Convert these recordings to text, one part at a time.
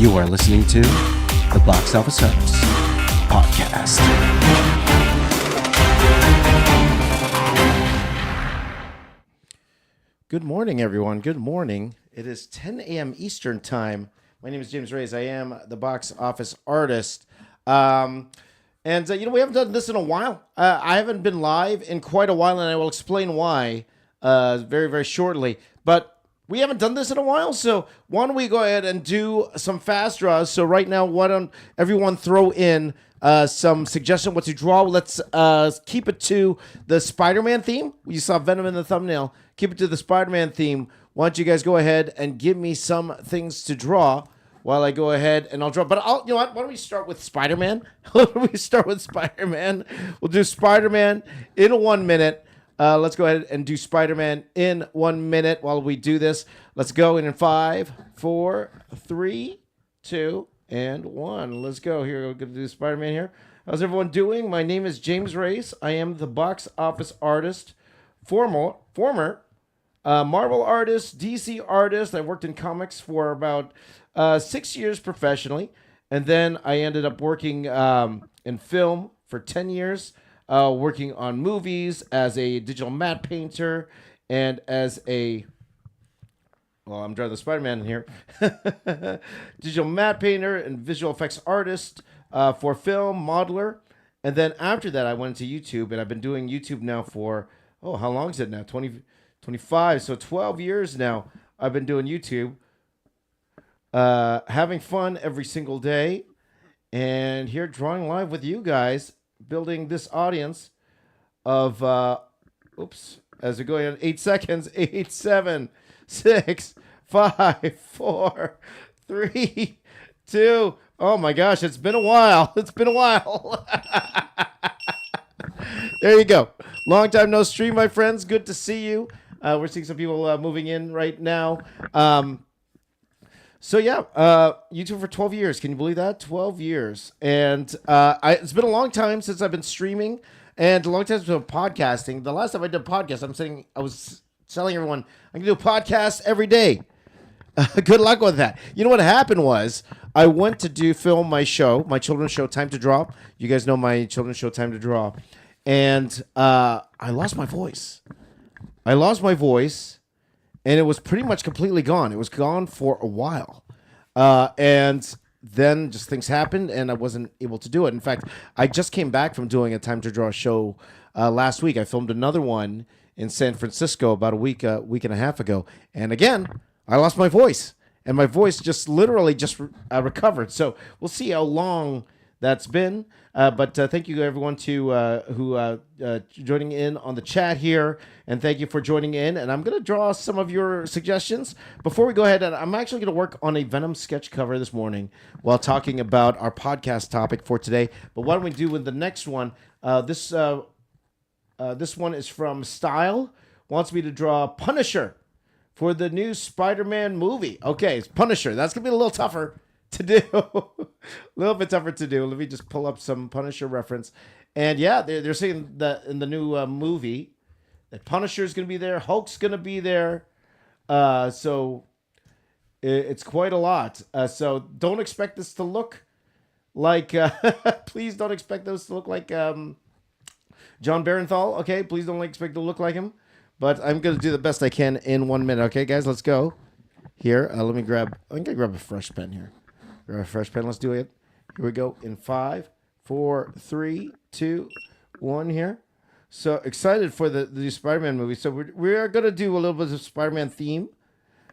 You are listening to the Box Office Artists podcast. Good morning, everyone. Good morning. It is 10 a.m. Eastern Time. My name is James Reyes. I am the Box Office Artist. We haven't done this in a while. I haven't been live in quite a while, and I will explain why very, very shortly. But we haven't done this in a while, so why don't we go ahead and do some fast draws? So right now, why don't everyone throw in some suggestion what to draw? Let's keep it to the Spider-Man theme. You saw Venom in the thumbnail. Keep it to the Spider-Man theme. Why don't you guys go ahead and give me some things to draw while I go ahead and I'll draw. But you know what? Why don't we start with Spider-Man? Why don't we start with Spider-Man? We'll do Spider-Man in 1 minute. Let's go ahead and do Spider-Man in 1 minute while we do this. Let's go in 5, 4, 3, 2, and 1. Let's go. Here, we're going to do Spider-Man here. How's everyone doing? My name is James Reyes. I am the Box Office Artist, former Marvel artist, DC artist. I worked in comics for about 6 years professionally, and then I ended up working in film for 10 years. Working on movies as a digital matte painter and as I'm drawing the Spider-Man in here. Digital matte painter and visual effects artist for film, modeler. And then after that, I went into YouTube, and I've been doing YouTube now for, how long is it now? 25, so 12 years now I've been doing YouTube. Having fun every single day. And here drawing live with you guys. Building this audience of, as we're going on 8 seconds, 8, 7, 6, 5, 4, 3, 2. Oh my gosh, it's been a while. It's been a while. There you go. Long time no stream, my friends. Good to see you. We're seeing some people moving in right now. YouTube for 12 years. Can you believe that? 12 years. And it's been a long time since I've been streaming and a long time since I've been podcasting. The last time I did a podcast, I was telling everyone, I'm going to do a podcast every day. Good luck with that. You know what happened was I went to film my show, my children's show, Time to Draw. You guys know my children's show, Time to Draw. And I lost my voice. And it was pretty much completely gone. It was gone for a while. And then just things happened, and I wasn't able to do it. In fact, I just came back from doing a Time to Draw show last week. I filmed another one in San Francisco about a week and a half ago. And again, I lost my voice. And my voice just literally recovered. So we'll see how long that's been. But thank you, everyone, who joining in on the chat here. And thank you for joining in. And I'm going to draw some of your suggestions. Before we go ahead, I'm actually going to work on a Venom sketch cover this morning while talking about our podcast topic for today. But what don't we do with the next one? This one is from Style. Wants me to draw Punisher for the new Spider-Man movie. Okay, it's Punisher. That's going to be a little tougher to do. A little bit tougher to do. Let me just pull up some Punisher reference. And yeah, they're saying that in the new movie that Punisher's going to be there, Hulk's going to be there. So it's quite a lot. So don't expect this to look like please don't expect those to look like John Barenthal. Okay, please don't expect to look like him. But I'm going to do the best I can in 1 minute. Okay, guys, let's go. Here, I'm going to grab a fresh pen here. Grab a fresh pen. Let's do it. Here we go. In 5, 4, 3, 2, 1 here. So excited for the new Spider-Man movie. So we are going to do a little bit of Spider-Man theme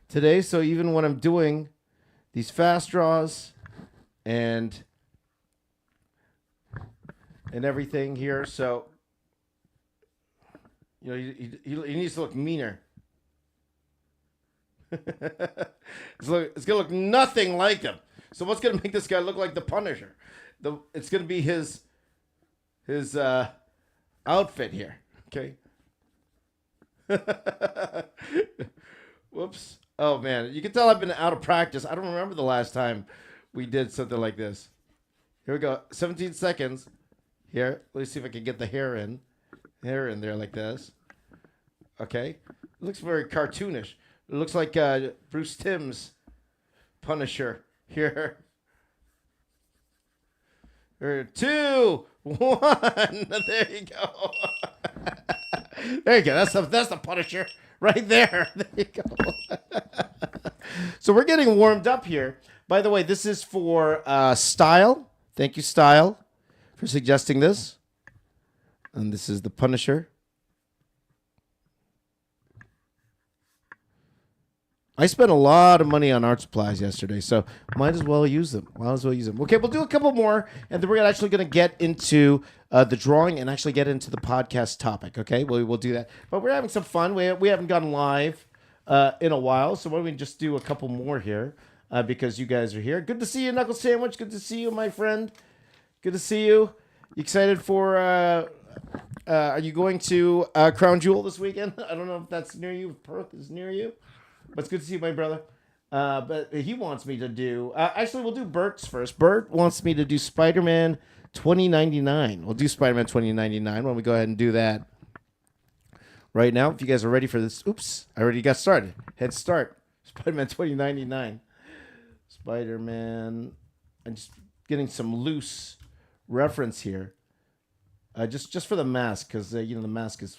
today. So even when I'm doing these fast draws and everything here. So, he needs to look meaner. It's going to look nothing like him. So what's going to make this guy look like the Punisher? It's going to be his outfit here. Okay. Whoops. Oh, man. You can tell I've been out of practice. I don't remember the last time we did something like this. Here we go. 17 seconds. Here. Let's see if I can get the hair in there like this. Okay. It looks very cartoonish. It looks like Bruce Timm's Punisher here. 2, 1. There you go. There you go. That's the Punisher right there. There you go. So we're getting warmed up here. By the way, this is for Style. Thank you, Style, for suggesting this. And this is the Punisher. I spent a lot of money on art supplies yesterday, so might as well use them. Okay, we'll do a couple more, and then we're actually going to get into the drawing and actually get into the podcast topic, okay? We'll do that. But we're having some fun. We haven't gone live in a while, so why don't we just do a couple more here because you guys are here. Good to see you, Knuckle Sandwich. Good to see you, my friend. Good to see you. You excited for... are you going to Crown Jewel this weekend? I don't know if that's near you, if Perth is near you. But it's good to see you, my brother. But he wants me to do... actually, we'll do Bert's first. Bert wants me to do Spider-Man 2099. We'll do Spider-Man 2099. Why don't we go ahead and do that right now? If you guys are ready for this... Oops, I already got started. Head start. Spider-Man 2099. Spider-Man... I'm just getting some loose reference here. Just for the mask, because, the mask is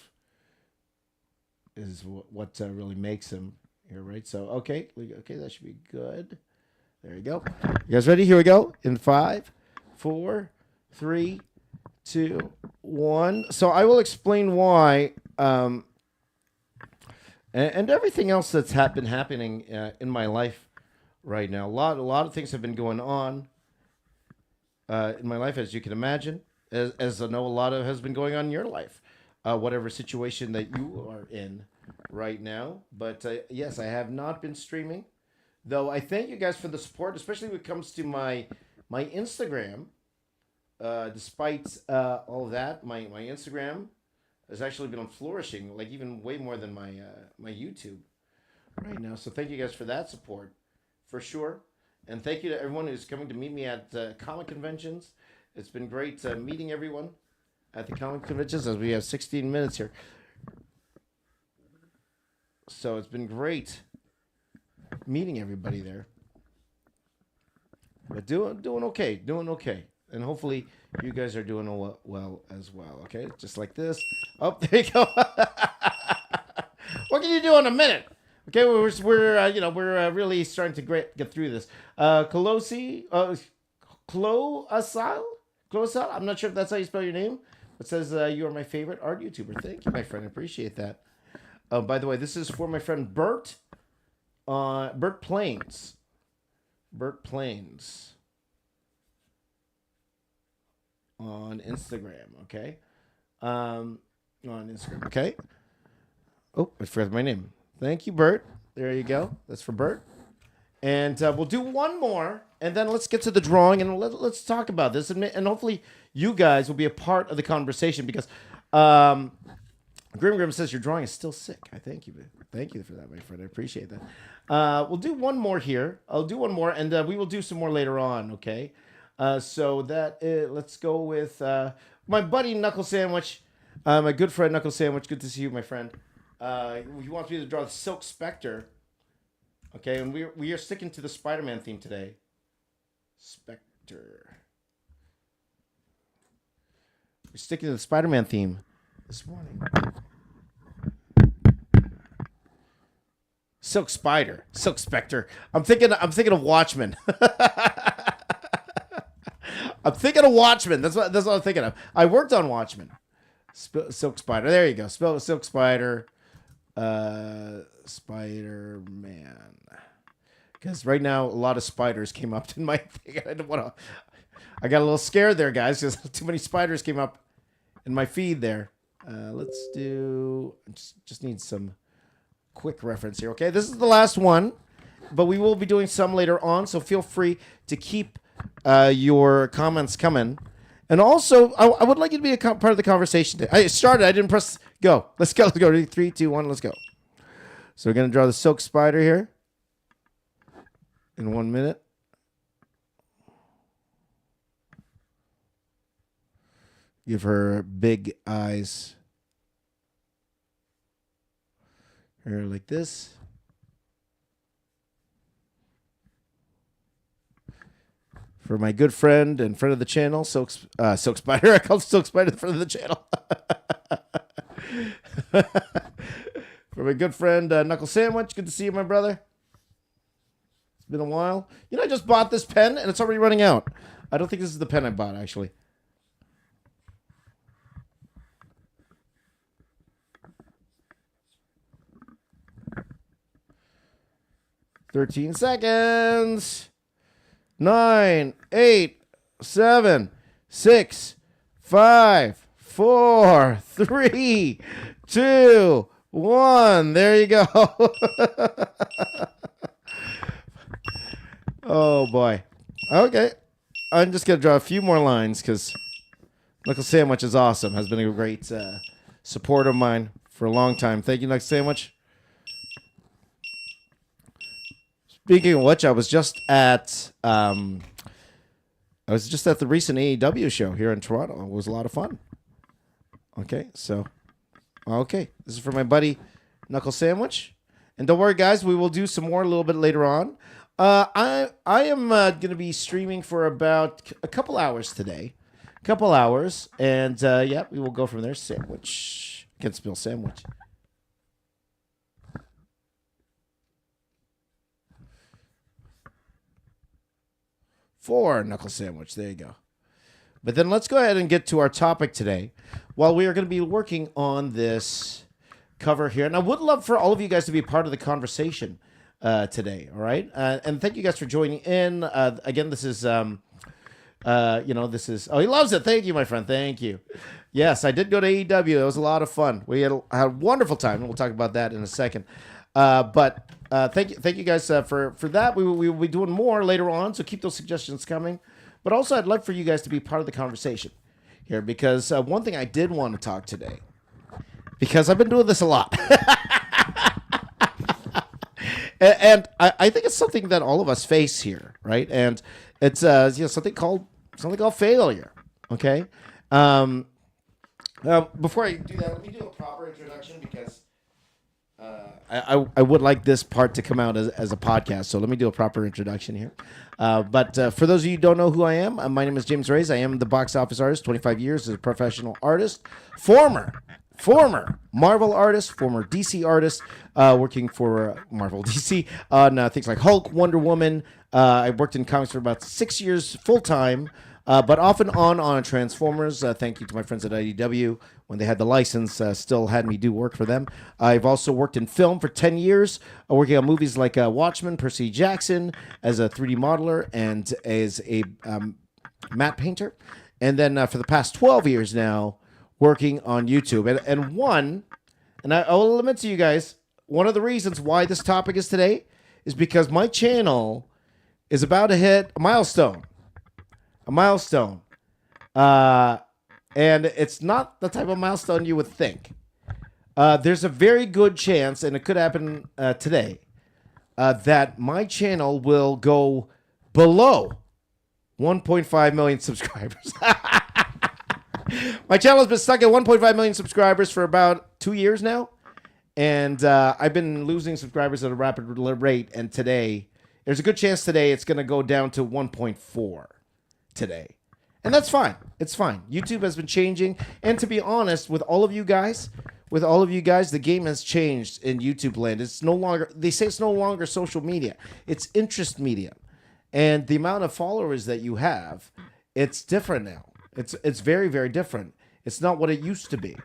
what really makes him... Here, right? So, okay, that should be good. There you go. You guys ready? Here we go. In 5, 4, 3, 2, 1. So I will explain why, and everything else that's been happening in my life right now. A lot of things have been going on in my life, as you can imagine, as I know a lot of has been going on in your life, whatever situation that you are in right now. But yes, I have not been streaming, though. I thank you guys for the support, especially when it comes to my Instagram. Despite all of that, my Instagram has actually been flourishing, like even way more than my YouTube right now. So thank you guys for that support, for sure. And thank you to everyone who's coming to meet me at comic conventions. It's been great meeting everyone at the comic conventions, as we have 16 minutes here. So it's been great meeting everybody there. But doing okay. And hopefully you guys are doing well as well, okay? Just like this. Oh, there you go. What can you do in a minute? Okay, we're really starting to get through this. Cloasal? I'm not sure if that's how you spell your name. It says you are my favorite art YouTuber. Thank you, my friend. I appreciate that. By the way, this is for my friend Bert. Bert Plains. Bert Plains. On Instagram, okay? On Instagram, okay? Oh, I forgot my name. Thank you, Bert. There you go. That's for Bert. And we'll do one more, and then let's get to the drawing, and let's talk about this. And hopefully you guys will be a part of the conversation, because Grim says your drawing is still sick. I thank you. Thank you for that, my friend. I appreciate that. We'll do one more here. I'll do one more, and we will do some more later on, okay? So let's go with my buddy Knuckle Sandwich, my good friend Knuckle Sandwich. Good to see you, my friend. He wants me to draw the Silk Spectre. Okay, and we are sticking to the Spider-Man theme today. Spectre. We're sticking to the Spider-Man theme this morning. Silk Spider, Silk Spectre. I'm thinking of Watchmen. I'm thinking of Watchmen. That's what I'm thinking of. I worked on Watchmen. Silk Spider. There you go. Spell Silk Spider. Spider-Man. Because right now a lot of spiders came up in my thing. I got a little scared there, guys, because too many spiders came up in my feed there. Let's do. Just need some quick reference here. Okay, this is the last one, but we will be doing some later on. So feel free to keep your comments coming. And also, I would like you to be a part of the conversation. I started. I didn't press go. Let's go. Let's go. 3, 2, 1. Let's go. So we're going to draw the Silk Spider here in 1 minute. Give her big eyes. Here like this. For my good friend and friend of the channel, Silk Spider. I call Silk Spider the friend of the channel. For my good friend, Knuckle Sandwich. Good to see you, my brother. It's been a while. You know, I just bought this pen, and it's already running out. I don't think this is the pen I bought, actually. "13 seconds. 9, 8, 7, 6, 5, 4, 3, 2, 1. There you go. Oh, boy. Okay. I'm just going to draw a few more lines because Knuckle Sandwich is awesome. Has been a great support of mine for a long time. Thank you, Knuckle Sandwich. Speaking of which, I was just at the recent AEW show here in Toronto. It was a lot of fun. Okay, so this is for my buddy Knuckle Sandwich, and don't worry, guys, we will do some more a little bit later on. I am going to be streaming for about a couple hours today, and we will go from there. Sandwich, can't spell sandwich. For Knuckle Sandwich. There you go. But then let's go ahead and get to our topic today. While we are going to be working on this cover here, and I would love for all of you guys to be a part of the conversation today. All right, and thank you guys for joining in. Again, this is this is. Oh, he loves it. Thank you, my friend. Thank you. Yes, I did go to AEW. It was a lot of fun. We had a wonderful time, and we'll talk about that in a second. But thank you guys for that. We will be doing more later on, so keep those suggestions coming. But also, I'd love for you guys to be part of the conversation here, because one thing I did want to talk today, because I've been doing this a lot, and I think it's something that all of us face here, right? And it's something called failure. Okay. Before I do that, let me do a proper introduction, because I would like this part to come out as a podcast, so let me do a proper introduction here. But for those of you who don't know who I am, my name is James Reyes. I am the box office artist, 25 years as a professional artist, former Marvel artist, former DC artist, working for Marvel DC on things like Hulk, Wonder Woman. I worked in comics for about 6 years full-time, but off and on Transformers. Thank you to my friends at IDW. When they had the license, still had me do work for them. I've also worked in film for 10 years, working on movies like Watchmen, Percy Jackson, as a 3D modeler and as a matte painter. And then for the past 12 years now, working on YouTube. And I will admit to you guys, one of the reasons why this topic is today is because my channel is about to hit a milestone. And it's not the type of milestone you would think. There's a very good chance, and it could happen today, that my channel will go below 1.5 million subscribers. My channel has been stuck at 1.5 million subscribers for about 2 years now. And I've been losing subscribers at a rapid rate. And today, there's a good chance today it's going to go down to 1.4 today. And that's fine. It's fine. YouTube has been changing. And to be honest, with all of you guys, the game has changed in YouTube land. It's no longer, they say it's no longer social media. It's interest media. And the amount of followers that you have, it's different now. It's very, very different. It's not what it used to be,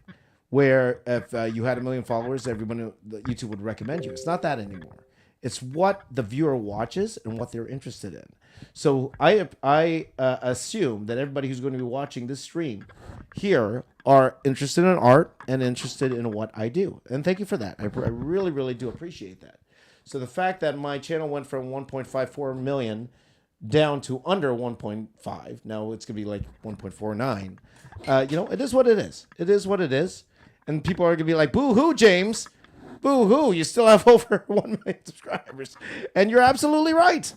where if you had 1 million followers, everyone YouTube would recommend you. It's not that anymore. It's what the viewer watches and what they're interested in. So I assume that everybody who's going to be watching this stream here are interested in art and interested in what I do. And thank you for that. I really, really do appreciate that. So the fact that my channel went from 1.54 million down to under 1.5, now it's going to be like 1.49. It is what it is. It is what it is. And people are going to be like, boo-hoo, James. Boo-hoo, you still have over 1 million subscribers. And you're absolutely right.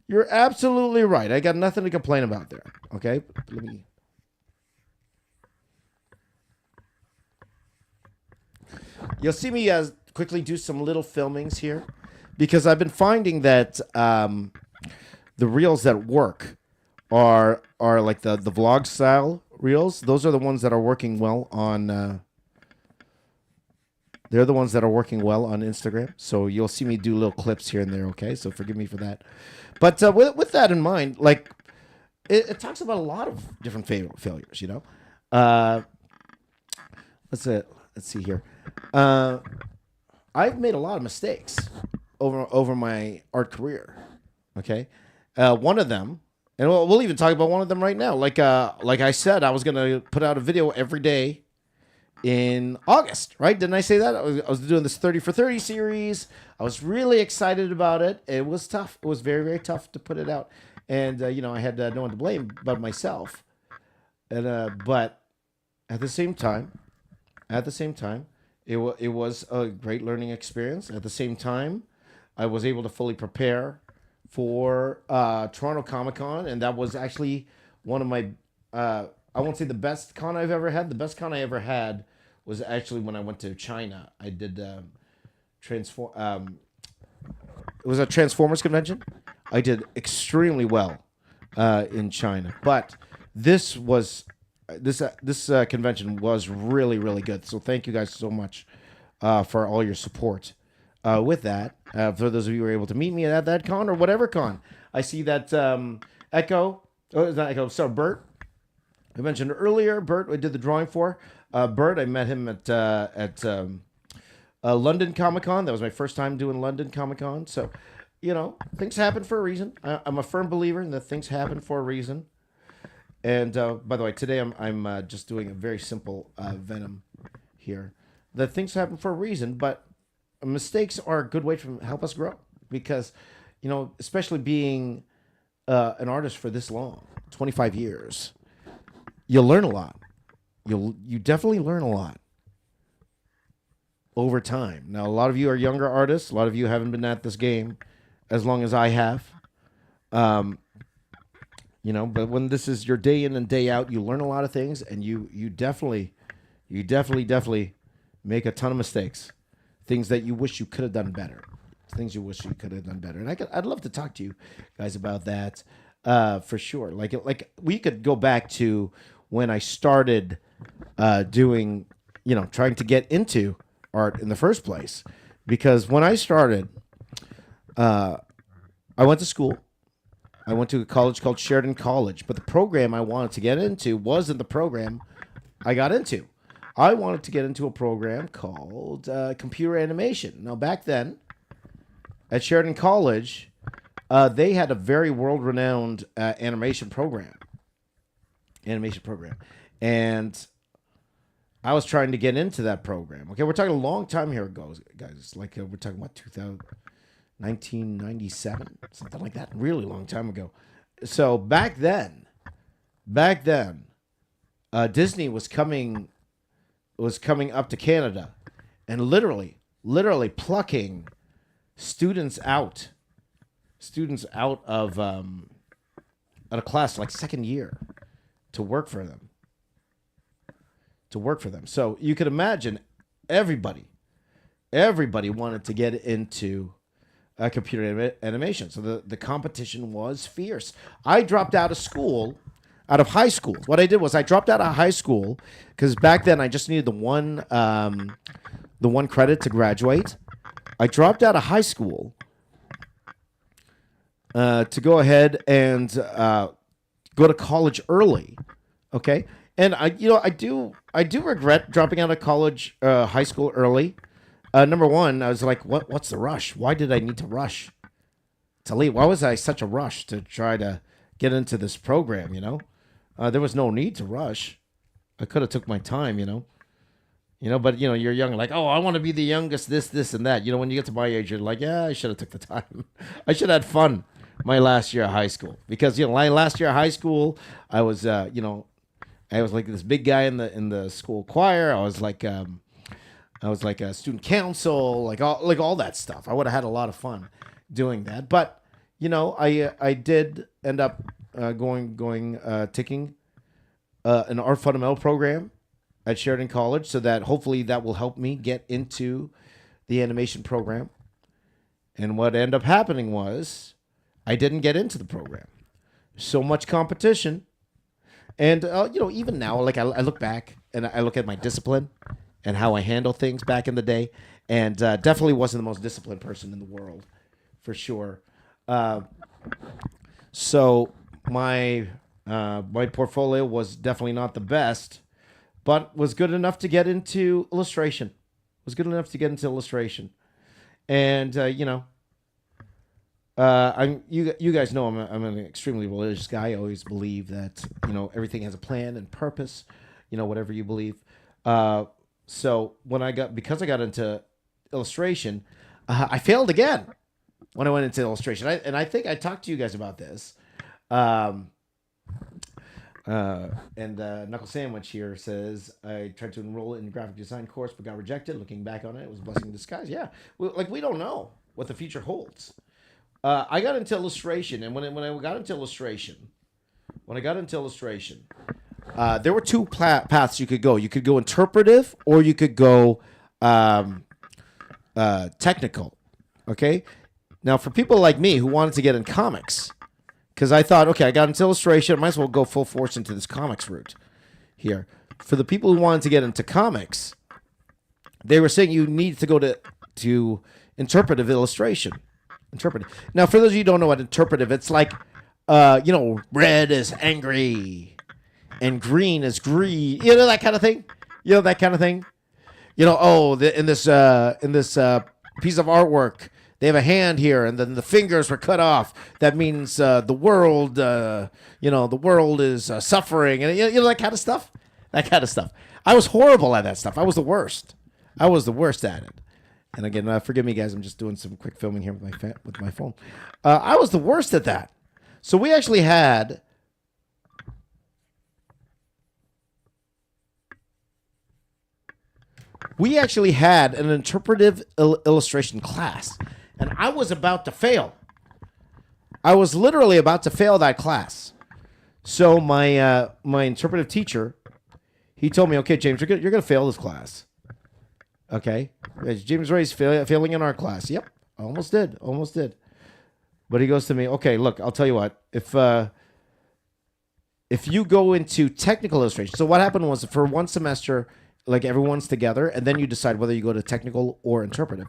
You're absolutely right. I got nothing to complain about there. Okay? You'll see me quickly do some little filmings here, because I've been finding that the reels that work are like the vlog style reels. Those are the ones that are working well on. They're the ones that are working well on Instagram. So you'll see me do little clips here and there. Okay, so forgive me for that. But with that in mind, like it talks about a lot of different failures. Uh, let's see here. I've made a lot of mistakes over my art career. Okay, one of them, and we'll even talk about one of them right now. Like I said, I was gonna put out a video every day in August, right? Didn't I say that? I was doing this 30 for 30 series. I was really excited about it. It was tough. It was very, very tough to put it out. And, I had no one to blame but myself. And but at the same time, it was a great learning experience. At the same time, I was able to fully prepare for Toronto Comic Con, and that was actually one of my I won't say the best con I've ever had. The best con I ever had was actually when I went to China. I did transform. It was a Transformers convention. I did extremely well in China, but this convention was really, really good. So thank you guys so much for all your support with that. For those of you who were able to meet me at that con or whatever con, I see that Echo. Oh, it's not Echo. Sorry, Bert. I mentioned earlier, Bert, I did the drawing for. Bert, I met him at London Comic Con. That was my first time doing London Comic Con. So, things happen for a reason. I'm a firm believer in that things happen for a reason. And by the way, today I'm just doing a very simple Venom here. That things happen for a reason, but mistakes are a good way to help us grow. Because, especially being an artist for this long, 25 years, you'll learn a lot. You definitely learn a lot over time. Now, a lot of you are younger artists. A lot of you haven't been at this game as long as I have. But when this is your day in and day out, you learn a lot of things, and you definitely make a ton of mistakes. Things that you wish you could have done better. Things you wish you could have done better. And I'd love to talk to you guys about that for sure. Like we could go back to when I started doing, trying to get into art in the first place. Because when I started, I went to school. I went to a college called Sheridan College. But the program I wanted to get into wasn't the program I got into. I wanted to get into a program called computer animation. Now, back then, at Sheridan College, they had a very world-renowned animation program. And I was trying to get into that program. Okay, we're talking a long time here ago, guys. Like we're talking about 1997, something like that. Really long time ago. So back then, Disney was coming up to Canada, and literally plucking students out of a class like second year to work for them. So you could imagine everybody wanted to get into computer animation. So the competition was fierce. I dropped out of high school. What I did was I dropped out of high school because back then I just needed the one credit to graduate. I dropped out of high school to go ahead and go to college early. Okay, and I do regret dropping out of college, high school early. Number one, I was like, what's the rush? Why did I need to rush to leave? Why was I such a rush to try to get into this program? There was no need to rush. I could have took my time, but you're young, like, oh, I want to be the youngest, this, and that. When you get to my age, you're like, yeah, I should have took the time. I should have had fun my last year of high school because my last year of high school, I was, I was like this big guy in the school choir. I was like a student council, like all that stuff. I would have had a lot of fun doing that, but I did end up taking an art fundamental program at Sheridan College, so that hopefully that will help me get into the animation program. And what ended up happening was I didn't get into the program. So much competition. And, even now, like I look back and I look at my discipline and how I handle things back in the day. And definitely wasn't the most disciplined person in the world, for sure. Uh, so my portfolio was definitely not the best, but was good enough to get into illustration. Was good enough to get into illustration. And, you guys know I'm an extremely religious guy. I always believe that everything has a plan and purpose. Whatever you believe. So because I got into illustration, I failed again when I went into illustration. I think I talked to you guys about this. Um, and Knuckle Sandwich here says, I tried to enroll in graphic design course but got rejected. Looking back on it, it was a blessing in disguise. Yeah, we don't know what the future holds. I got into illustration, and when I got into illustration, there were two paths you could go. You could go interpretive, or you could go technical. Okay, now for people like me who wanted to get in comics, because I thought, okay, I got into illustration, I might as well go full force into this comics route here. For the people who wanted to get into comics, they were saying you need to go to interpretive illustration. Interpretive. Now, for those of you who don't know what interpretive, it's like, red is angry and green is greed. That kind of thing. In this piece of artwork, they have a hand here, and then the fingers were cut off. That means the world, the world is suffering, and that kind of stuff. That kind of stuff. I was horrible at that stuff. I was the worst. At it. And again, forgive me, guys. I'm just doing some quick filming here with my phone. I was the worst at that. So we actually had an interpretive illustration class, and I was about to fail. I was literally about to fail that class. So my interpretive teacher, he told me, "Okay, James, you're gonna fail this class." Okay, James Ray's failing in art class. Yep, almost did. But he goes to me, "Okay, look, I'll tell you what. If you go into technical illustration, so what happened was for one semester, like everyone's together, and then you decide whether you go to technical or interpretive.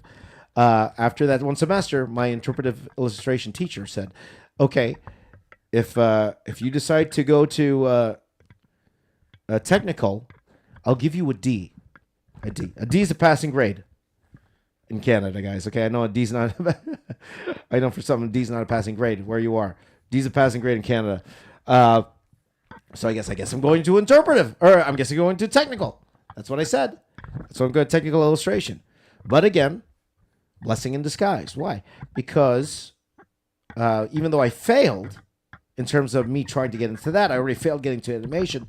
After that one semester, my interpretive illustration teacher said, "Okay, if you decide to go to technical, I'll give you a D. A D is a passing grade in Canada, guys. Okay, I know a D's not. I know for some D's not a passing grade where you are. D's a passing grade in Canada. So I guess I'm going to interpretive, or I'm guessing going to technical. That's what I said. So I'm going to technical illustration. But again, blessing in disguise. Why? Because even though I failed in terms of me trying to get into that, I already failed getting to animation.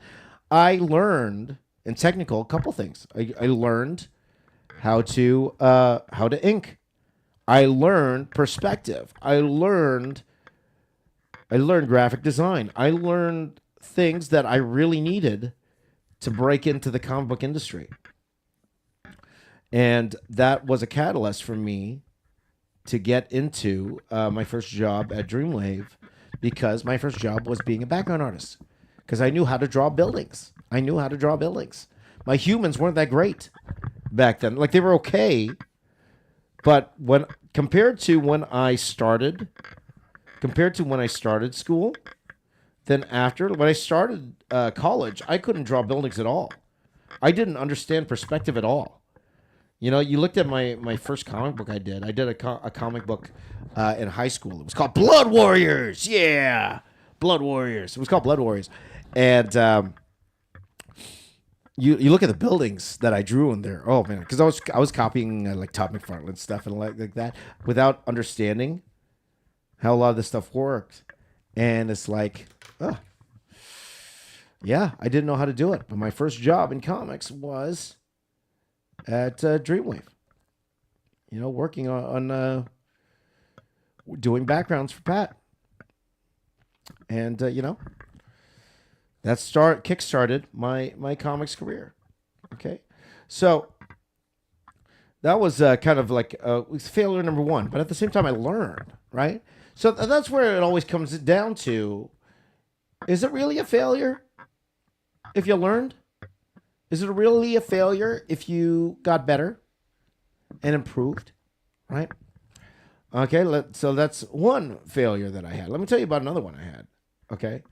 I learned in technical a couple things. I learned how to ink. I learned perspective. I learned graphic design. I learned things that I really needed to break into the comic book industry. And that was a catalyst for me to get into my first job at Dreamwave, because my first job was being a background artist, because I knew how to draw buildings. My humans weren't that great back then. Like, they were okay, but compared to when I started school, then when I started college, I couldn't draw buildings at all. I didn't understand perspective at all. You looked at my first comic book I did. I did a comic book in high school. It was called Blood Warriors. Yeah, Blood Warriors. It was called Blood Warriors. And you look at the buildings that I drew in there. Oh man, because I was copying like Todd McFarlane stuff and like that without understanding how a lot of this stuff worked. And it's like, yeah, I didn't know how to do it. But my first job in comics was at Dreamwave. Working on doing backgrounds for Pat. And that kickstarted my comics career. Okay, so that was kind of like failure number one. But at the same time, I learned, right? So that's where it always comes down to: is it really a failure if you learned? Is it really a failure if you got better and improved? Right? Okay, so that's one failure that I had. Let me tell you about another one I had. Okay,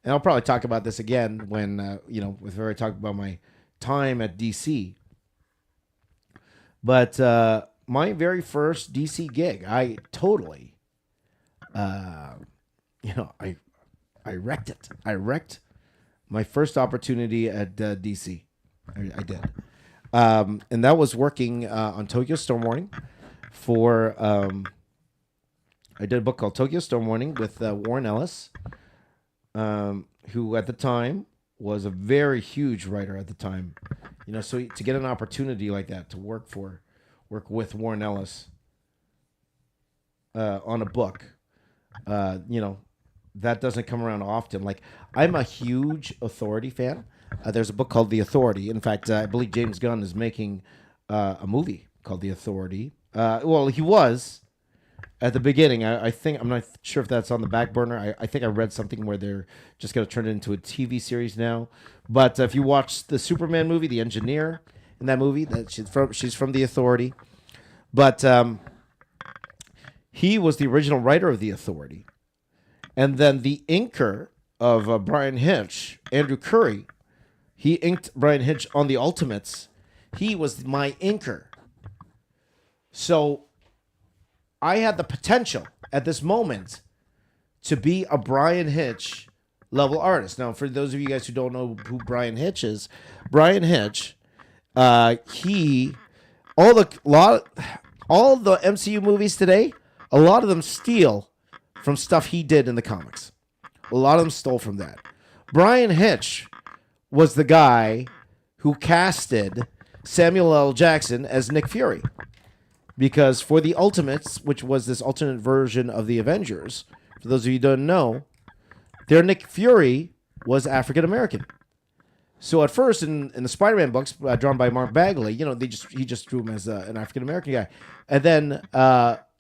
and I'll probably talk about this again when if I talk about my time at DC. But my very first DC gig, I totally, uh, I wrecked it. I wrecked my first opportunity at DC. I did, and that was working on Tokyo Storm Warning for. I did a book called Tokyo Storm Warning with Warren Ellis, who at the time was a very huge writer at the time. So to get an opportunity like that to work with Warren Ellis on a book, that doesn't come around often. Like, I'm a huge Authority fan. There's a book called The Authority. In fact, I believe James Gunn is making a movie called The Authority. Well, he was at the beginning. I think, I'm not sure if that's on the back burner. I think I read something where they're just going to turn it into a TV series now. But if you watch the Superman movie, the engineer in that movie, she's from The Authority. But he was the original writer of The Authority. And then the inker of Brian Hitch, Andrew Curry, he inked Brian Hitch on the Ultimates. He was my inker. So I had the potential at this moment to be a Brian Hitch level artist. Now, for those of you guys who don't know who Brian Hitch is, Brian Hitch, all the MCU movies today, a lot of them steal from stuff he did in the comics. A lot of them stole from that. Brian Hitch was the guy who casted Samuel L. Jackson as Nick Fury. Because for the Ultimates, which was this alternate version of the Avengers, for those of you who don't know, their Nick Fury was African American. So at first, in the Spider-Man books drawn by Mark Bagley, he just drew him as an African American guy, and then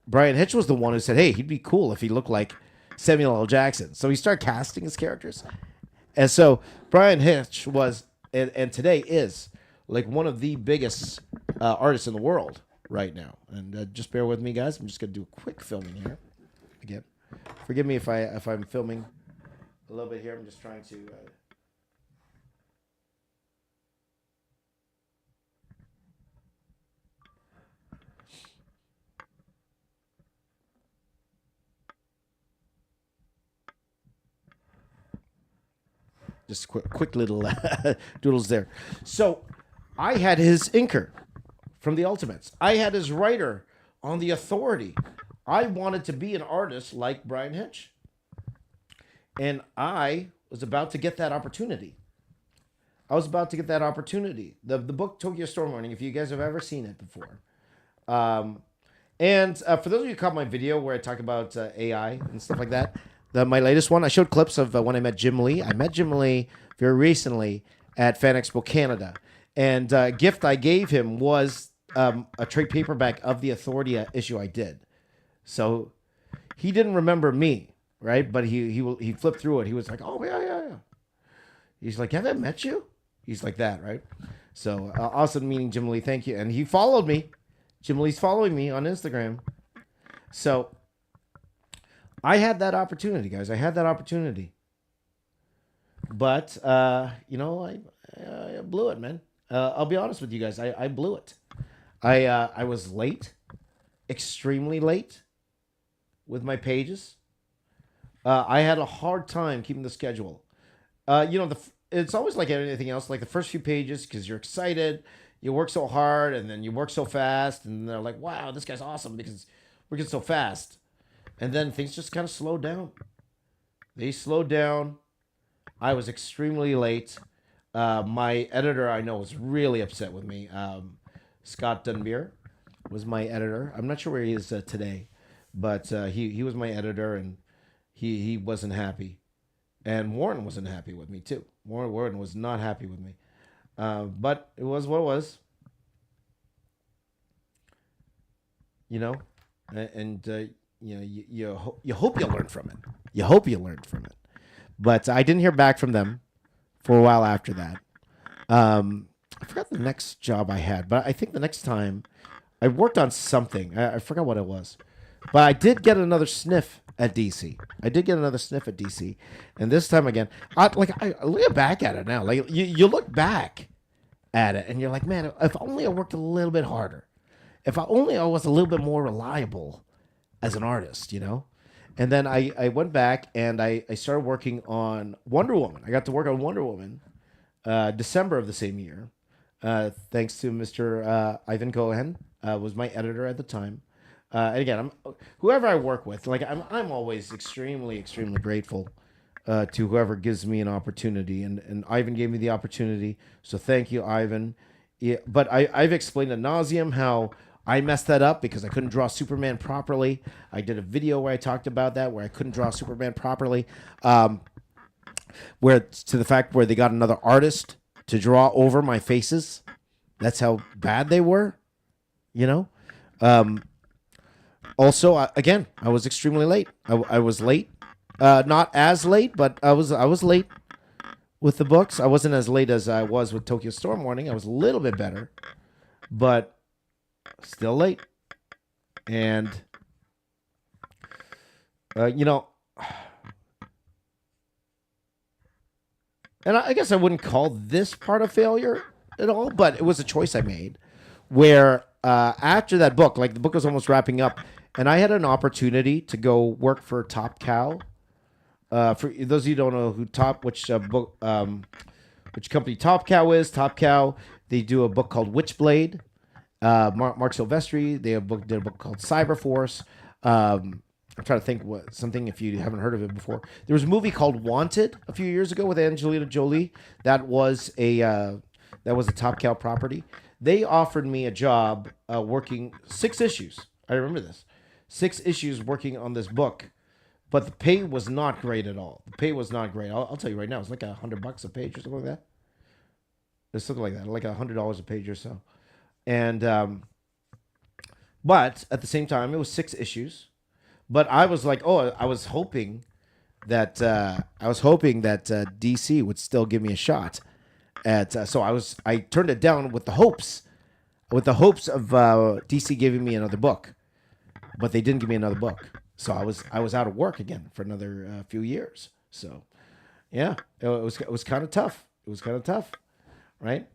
Brian Hitch was the one who said, "Hey, he'd be cool if he looked like Samuel L. Jackson." So he started casting his characters, and so Brian Hitch was, and today is, like, one of the biggest artists in the world right now. And just bear with me, guys. I'm just gonna do a quick filming here. Again, forgive me if I'm filming a little bit here. I'm just trying to. Just quick little doodles there. So I had his inker from the Ultimates. I had his writer on The Authority. I wanted to be an artist like Brian Hitch. And I was about to get that opportunity. The book Tokyo Storm Warning, if you guys have ever seen it before. And for those of you who caught my video where I talk about AI and stuff like that, my latest one, I showed clips of when I met Jim Lee. I met Jim Lee very recently at Fan Expo Canada. And a gift I gave him was a trade paperback of the Authority issue I did. So he didn't remember me, right? But he flipped through it. He was like, "Oh, yeah. He's like, "Have I met you?" He's like that, right? So awesome meeting Jim Lee. Thank you. And he followed me. Jim Lee's following me on Instagram. So I had that opportunity, guys. I had that opportunity. But, I blew it, man. I'll be honest with you guys. I blew it. I was late, extremely late with my pages. I had a hard time keeping the schedule. It's always like anything else, like the first few pages, because you're excited, you work so hard, and then you work so fast, and they're like, "Wow, this guy's awesome because we're working so fast." And then things just kind of slowed down. They slowed down. I was extremely late. My editor, I know, was really upset with me. Scott Dunbier was my editor. I'm not sure where he is today, but he was my editor, and he wasn't happy. And Warren wasn't happy with me, too. Warren was not happy with me. But it was what it was. you hope you learn from it. You hope you learned from it. But I didn't hear back from them for a while after that. I forgot the next job I had, but I think the next time I worked on something. I forgot what it was. But I did get another sniff at DC. I did get another sniff at DC. And this time again, I look back at it now. Like you look back at it and you're like, man, if only I worked a little bit harder. If I only I was a little bit more reliable as an artist, you know? And then I went back and I started working on Wonder Woman. I got to work on Wonder Woman December of the same year. Thanks to Mr. Ivan Cohen, was my editor at the time. And again, whoever I work with, like I'm always extremely, extremely grateful to whoever gives me an opportunity. And Ivan gave me the opportunity, so thank you, Ivan. Yeah, but I've explained ad nauseum how I messed that up because I couldn't draw Superman properly. I did a video where I talked about that, where I couldn't draw Superman properly. Where to the fact where they got another artist to draw over my faces. That's how bad they were, you know. Also, again, I was extremely late. I was late, not as late, but I was late with the books. I wasn't as late as I was with Tokyo Storm Warning. I was a little bit better, but still late. And you know, and I guess I wouldn't call this part of failure at all, but it was a choice I made where after that book, like the book was almost wrapping up, and I had an opportunity to go work for Top Cow. For those of you who don't know which company Top Cow is, Top Cow, they do a book called Witchblade. Mark Silvestri, they did a book called Cyberforce. I'm trying to think something if you haven't heard of it before. There was a movie called Wanted a few years ago with Angelina Jolie. That was a Top Cow property. They offered me a job working 6 issues. I remember this. 6 issues working on this book. But the pay was not great at all. The pay was not great. I'll tell you right now, it's like $100 a page or something like that. There's something like that, like $100 a page or so. And but at the same time, it was 6 issues. But I was like, I was hoping that DC would still give me a shot at. So I turned it down with the hopes of DC giving me another book, but they didn't give me another book. So I was out of work again for another few years. So yeah, it was kind of tough. It was kind of tough, right?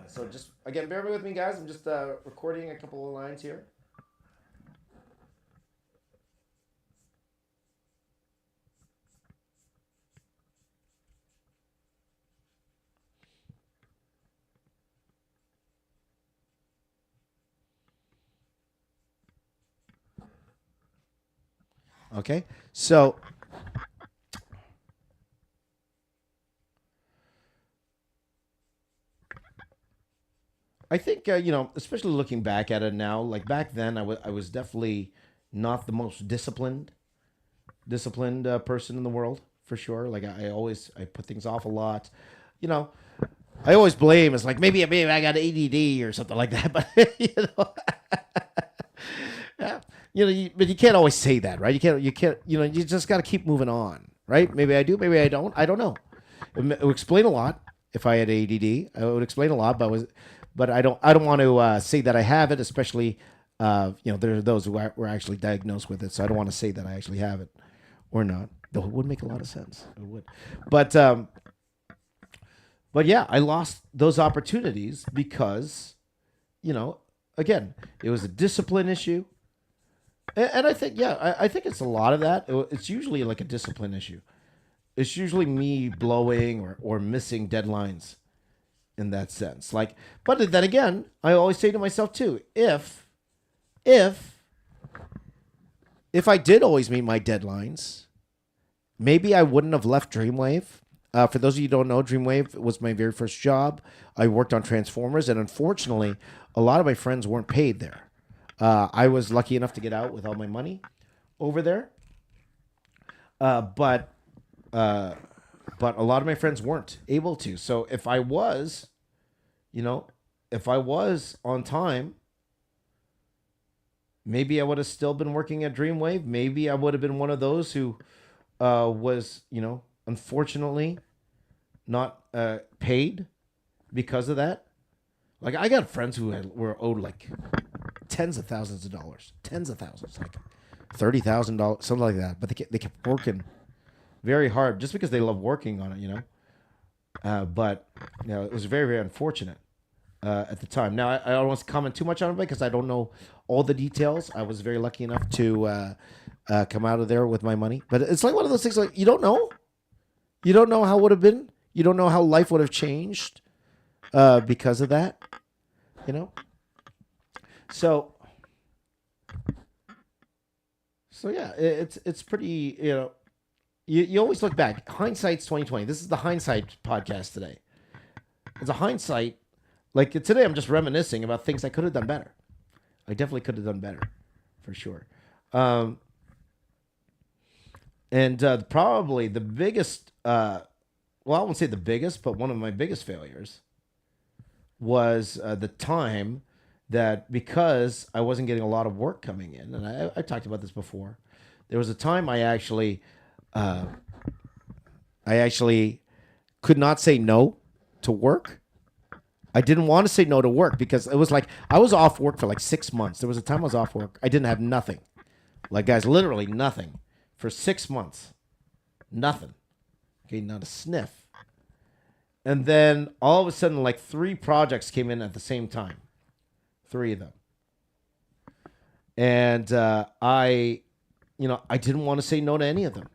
So just again, bear with me, guys. I'm just recording a couple of lines here. Okay, so I think especially looking back at it now, like back then, I was definitely not the most disciplined person in the world for sure. Like I put things off a lot, you know. I always blame it's like maybe I got ADD or something like that, but yeah. But you can't always say that, right? You can't, you just got to keep moving on, right? Maybe I do, maybe I don't. I don't know. It would explain a lot if I had ADD. I would explain a lot, but I don't want to say that I have it, especially, there are those who were actually diagnosed with it. So I don't want to say that I actually have it or not. Though it would make a lot of sense. It would. But yeah, I lost those opportunities because, again, it was a discipline issue. And I think, I think it's a lot of that. It's usually like a discipline issue. It's usually me blowing or missing deadlines in that sense. But then again, I always say to myself too, if I did always meet my deadlines, maybe I wouldn't have left Dreamwave. For those of you who don't know, Dreamwave was my very first job. I worked on Transformers, and unfortunately, a lot of my friends weren't paid there. I was lucky enough to get out with all my money over there. But a lot of my friends weren't able to. So if I was on time, maybe I would have still been working at Dreamwave. Maybe I would have been one of those who was, unfortunately not paid because of that. Like I got friends who were owed like tens of thousands of dollars, like $30,000, something like that. But they kept working very hard just because they love working on it, but it was very, very unfortunate at the time. Now I don't want to comment too much on it because I don't know all the details. I was very lucky enough to come out of there with my money, but it's like one of those things like you don't know how it would have been. You don't know how life would have changed because of that, So yeah, it's pretty, You always look back. Hindsight's 2020. This is the hindsight podcast today. It's a hindsight. Like today, I'm just reminiscing about things I could have done better. I definitely could have done better, for sure. And probably the biggest, I won't say the biggest, but one of my biggest failures was the time that because I wasn't getting a lot of work coming in, and I talked about this before, there was a time I actually could not say no to work. I didn't want to say no to work because it was like I was off work for like 6 months. There was a time I was off work. I didn't have nothing. Like, guys, literally nothing. For 6 months. Nothing. Okay, not a sniff. And then all of a sudden, like 3 projects came in at the same time. 3 of them. And I didn't want to say no to any of them.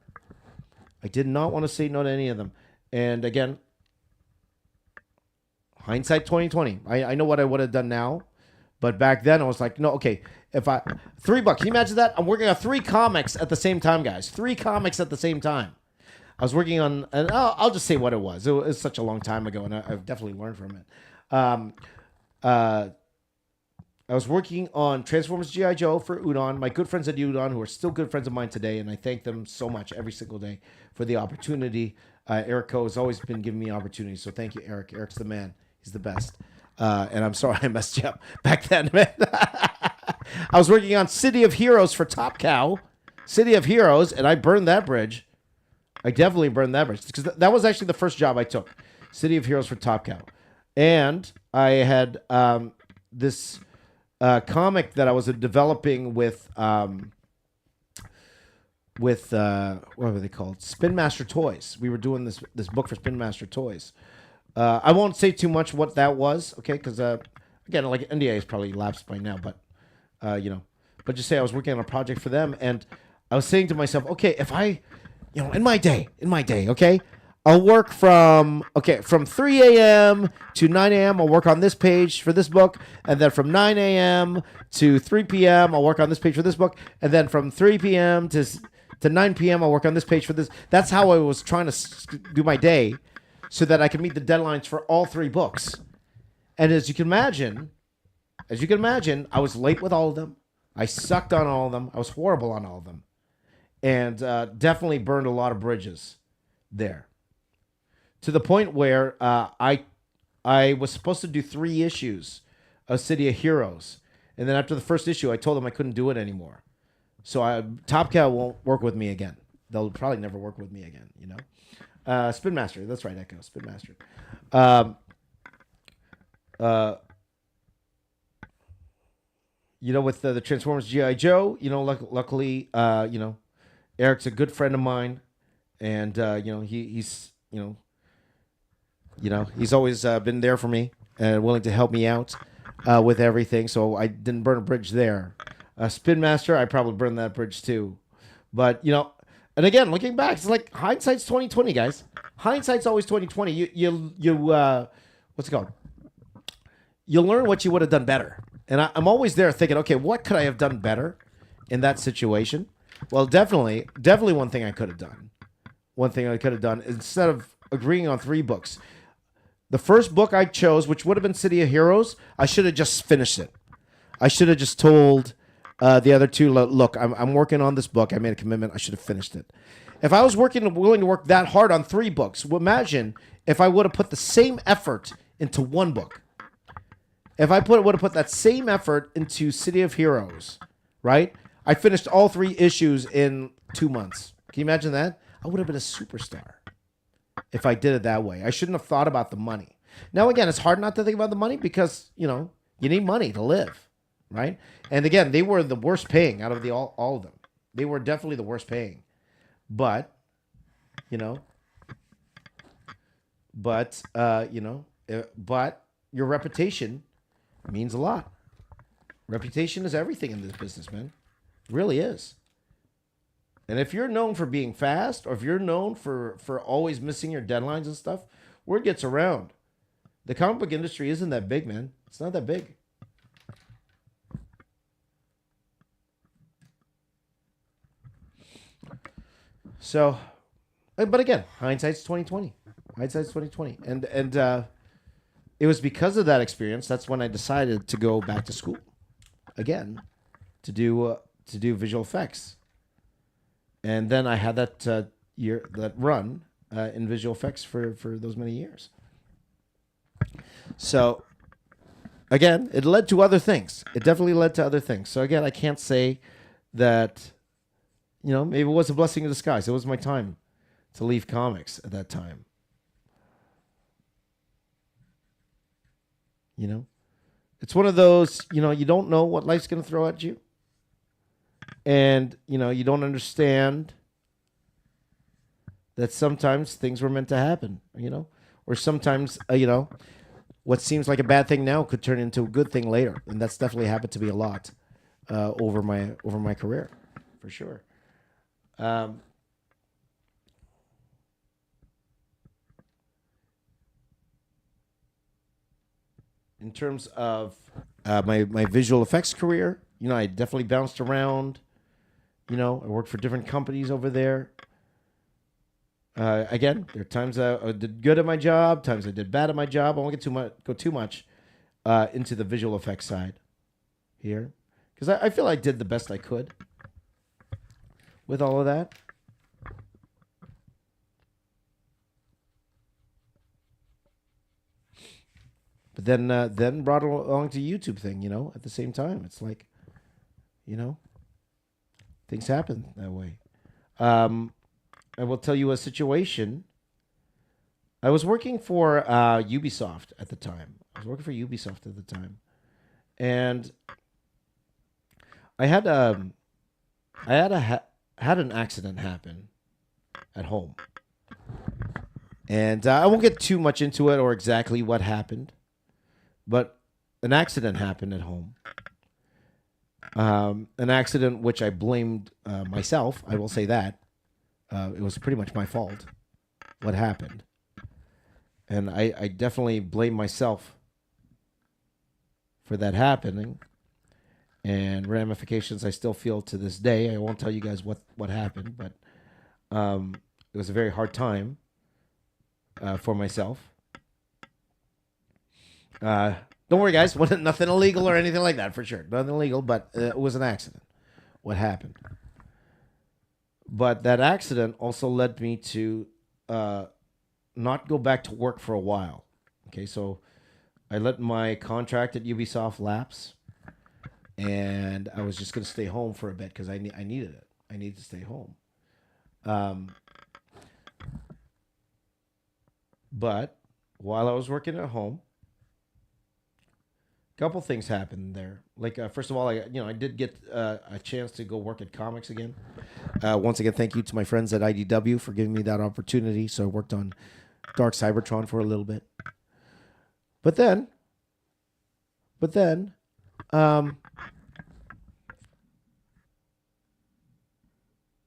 I did not want to say no to any of them. And again, hindsight 2020. I know what I would have done now. But back then, I was like, no, okay. If $3, can you imagine that? I'm working on 3 comics at the same time, guys. 3 comics at the same time. I was working on, and I'll just say what it was. It was such a long time ago, and I've definitely learned from it. I was working on Transformers G.I. Joe for Udon. My good friends at Udon, who are still good friends of mine today, and I thank them so much every single day for the opportunity. Eric Coe has always been giving me opportunities, so thank you, Eric. Eric's the man. He's the best. And I'm sorry I messed you up back then, man. I was working on City of Heroes for Top Cow. City of Heroes, and I burned that bridge. I definitely burned that bridge because that was actually the first job I took. City of Heroes for Top Cow. And I had this comic that I was developing with what were they called? Spin Master Toys. We were doing this book for Spin Master Toys. I won't say too much what that was, okay? Because again, like NDA is probably lapsed by now, but but just say I was working on a project for them, and I was saying to myself, okay, if I, in my day, okay, I'll work from 3 a.m. to 9 a.m. I'll work on this page for this book, and then from 9 a.m. to 3 p.m. I'll work on this page for this book, and then from 3 p.m. to 9 p.m. I'll work on this page for this. That's how I was trying to do my day, so that I can meet the deadlines for all 3 books. And as you can imagine, I was late with all of them. I sucked on all of them. I was horrible on all of them, and definitely burned a lot of bridges there. To the point where I was supposed to do 3 issues of City of Heroes. And then after the first issue, I told them I couldn't do it anymore. So Top Cow won't work with me again. They'll probably never work with me again, Spin Master. That's right, Echo. Spin Master. With the Transformers G.I. Joe, luckily, Eric's a good friend of mine. And, he's always been there for me and willing to help me out with everything. So I didn't burn a bridge there. Spin Master, I probably burned that bridge too. But, and again, looking back, it's like hindsight's 2020, guys. Hindsight's always 2020. You what's it called? You learn what you would have done better. And I'm always there thinking, okay, what could I have done better in that situation? Well, definitely one thing I could have done. One thing I could have done, instead of agreeing on 3 books, the first book I chose, which would have been City of Heroes, I should have just finished it. I should have just told the other 2, look, I'm working on this book. I made a commitment. I should have finished it. If I was willing to work that hard on 3 books, imagine if I would have put the same effort into 1 book. If I would have put that same effort into City of Heroes, right? I finished all 3 issues in 2 months. Can you imagine that? I would have been a superstar if I did it that way. I shouldn't have thought about the money. Now, again, it's hard not to think about the money because, you need money to live, right? And again, they were the worst paying out of all of them. They were definitely the worst paying. But, but your reputation means a lot. Reputation is everything in this business, man. It really is. And if you're known for being fast, or if you're known for always missing your deadlines and stuff, word gets around. The comic book industry isn't that big, man. It's not that big. So, but again, hindsight's 2020. Hindsight's 2020, and it was because of that experience. That's when I decided to go back to school again to do visual effects. And then I had that run in visual effects for those many years. So, again, it led to other things. It definitely led to other things. So, again, I can't say that, maybe it was a blessing in disguise. It was my time to leave comics at that time. It's one of those, you don't know what life's going to throw at you. And, you don't understand that sometimes things were meant to happen, or sometimes, what seems like a bad thing now could turn into a good thing later. And that's definitely happened to me a lot over my career, for sure. In terms of my visual effects career, I definitely bounced around. I worked for different companies over there. Again, there are times I did good at my job, times I did bad at my job. I won't go too much into the visual effects side here, because I feel I did the best I could with all of that. But then brought it along to YouTube thing, at the same time. It's like, things happen that way. I will tell you a situation. I was working for Ubisoft at the time. And I had an accident happen at home. And I won't get too much into it or exactly what happened, but an accident happened at home. An accident which I blamed myself. I will say that. It was pretty much my fault, what happened. And I definitely blame myself for that happening. And ramifications I still feel to this day. I won't tell you guys what happened, but it was a very hard time for myself. Don't worry, guys. Wasn't nothing illegal or anything like that, for sure. Nothing illegal, but it was an accident. What happened? But that accident also led me to not go back to work for a while. Okay, so I let my contract at Ubisoft lapse, and I was just going to stay home for a bit because I needed it. I needed to stay home. But while I was working at home, a couple things happened there. Like, first of all, I did get a chance to go work at comics again. Once again, thank you to my friends at IDW for giving me that opportunity. So I worked on Dark Cybertron for a little bit. But then,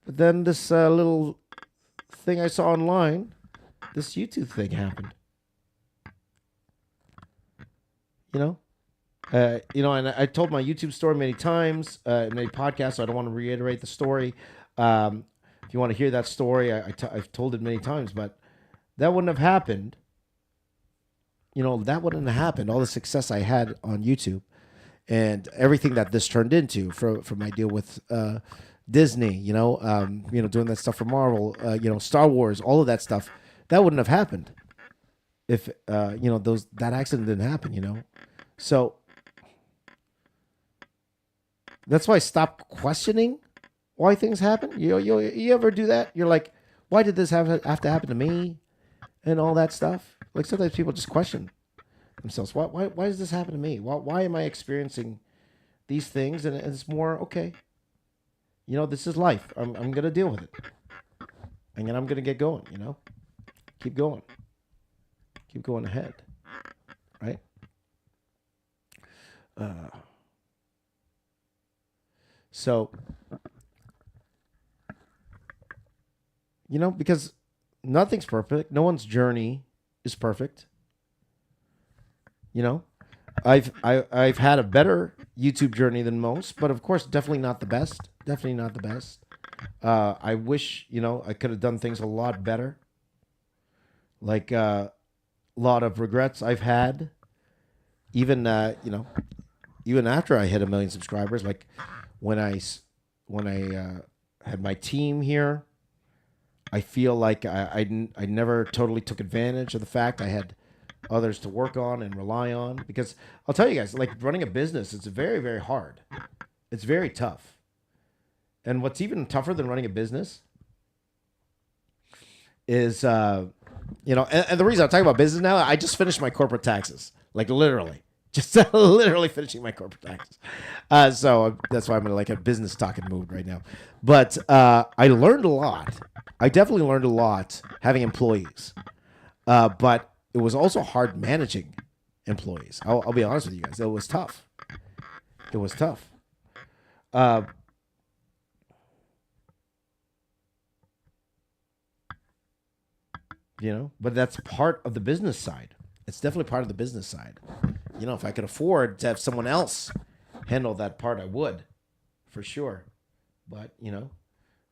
this little thing I saw online, this YouTube thing happened. And I told my YouTube story many times in many podcasts, so I don't want to reiterate the story. If you want to hear that story, I've told it many times, but that wouldn't have happened. That wouldn't have happened. All the success I had on YouTube and everything that this turned into from my deal with Disney, doing that stuff for Marvel, Star Wars, all of that stuff, that wouldn't have happened if, that accident didn't happen, So That's why I stop questioning why things happen. You ever do that? You're like, why did this have to happen to me, and all that stuff. Like sometimes people just question themselves. Why does this happen to me? Why am I experiencing these things? And it's more okay. This is life. I'm gonna deal with it, and then I'm gonna get going. Keep going, keep going ahead, right? So, because nothing's perfect. No one's journey is perfect. I've had a better YouTube journey than most, but of course, definitely not the best. Definitely not the best. I wish I could have done things a lot better. Like a lot of regrets I've had, even even after I hit 1 million subscribers. Like when I had my team here, I feel like I never totally took advantage of the fact I had others to work on and rely on. Because I'll tell you guys, like running a business, it's very, very hard. It's very tough. And what's even tougher than running a business is, and the reason I'm talking about business now, I just finished my corporate taxes, like literally. Just literally finishing my corporate taxes. So that's why I'm in like a business talking mood right now. But I learned a lot. I definitely learned a lot having employees. But it was also hard managing employees. I'll be honest with you guys. It was tough. It was tough. But that's part of the business side. It's definitely part of the business side. If I could afford to have someone else handle that part, I would, for sure. But,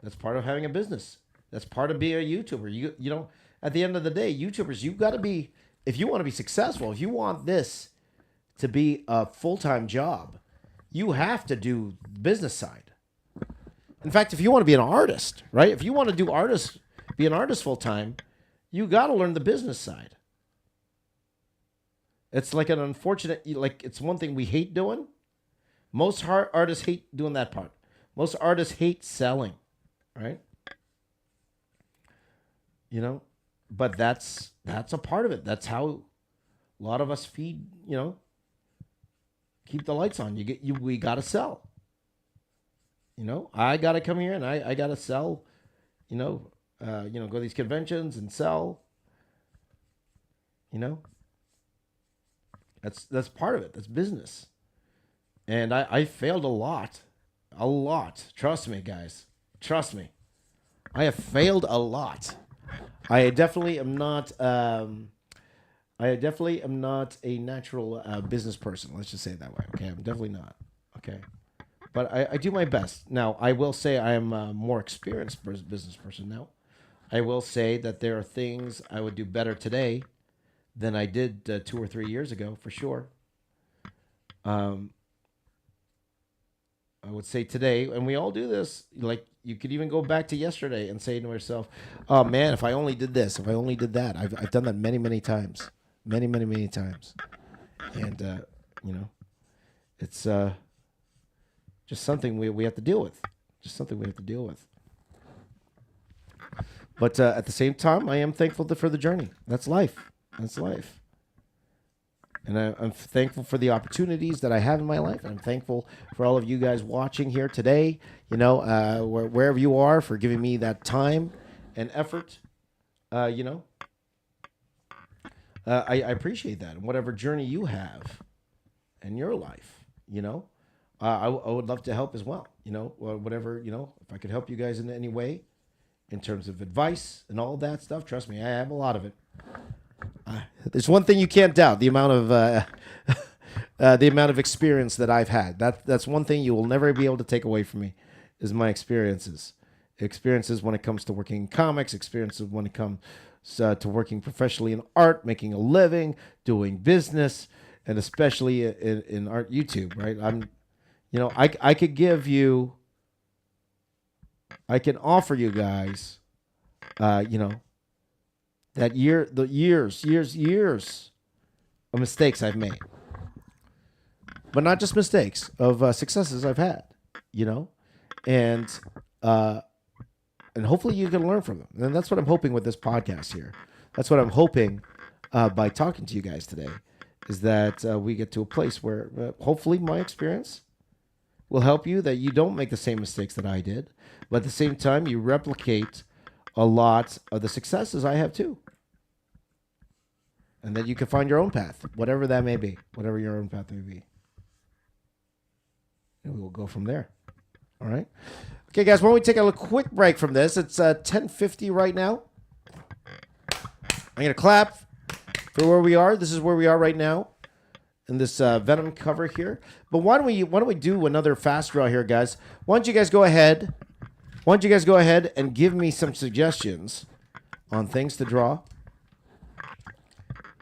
that's part of having a business. That's part of being a YouTuber. At the end of the day, YouTubers, you got to be, if you want to be successful, if you want this to be a full-time job, you have to do the business side. In fact, if you want to be an artist, right? If you want to be an artist full-time, you got to learn the business side. It's like an unfortunate, it's one thing we hate doing. Most artists hate doing that part. Most artists hate selling, right? But that's a part of it. That's how a lot of us feed, keep the lights on. We got to sell. I got to come here and I got to sell, go to these conventions and sell, That's part of it. That's business. And I failed a lot. A lot. Trust me, guys. Trust me. I have failed a lot. I definitely am not a natural business person. Let's just say it that way. Okay. I'm definitely not. Okay. But I do my best. Now, I will say I am a more experienced business person now. I will say that there are things I would do better today than I did 2 or 3 years ago, for sure. I would say today, and we all do this, like you could even go back to yesterday and say to yourself, oh man, if I only did this, if I only did that. I've done that many, many times. Many, many, many times. And, it's just something we have to deal with. Just something we have to deal with. But at the same time, I am thankful for the journey. That's life. That's life. And I'm thankful for the opportunities that I have in my life. And I'm thankful for all of you guys watching here today, wherever you are, for giving me that time and effort. I appreciate that. And whatever journey you have in your life, I would love to help as well. Whatever, if I could help you guys in any way in terms of advice and all that stuff, trust me, I have a lot of it. There's one thing you can't doubt: the amount of experience that I've had. That's one thing you will never be able to take away from me, is my experiences. Experiences when it comes to working in comics. Experiences when it comes to working professionally in art, making a living, doing business, and especially in art YouTube. Right? I could give you. I can offer you guys. The years of mistakes I've made. But not just mistakes, of successes I've had. you know, and uh, and hopefully you can learn from them. And that's what I'm hoping with this podcast here. That's what I'm hoping by talking to you guys today, is that we get to a place where hopefully my experience will help you, that you don't make the same mistakes that I did, but at the same time you replicate a lot of the successes I have too, and that you can find your own path, whatever that may be, whatever your own path may be. And we will go from there. All right. Okay, guys, why don't we take a quick break from this? It's 10:50 right now. I'm going to clap for where we are. This is where we are right now in this Venom cover here. But why don't we do another fast draw here, guys? Why don't you guys go ahead? Why don't you guys go ahead and give me some suggestions on things to draw?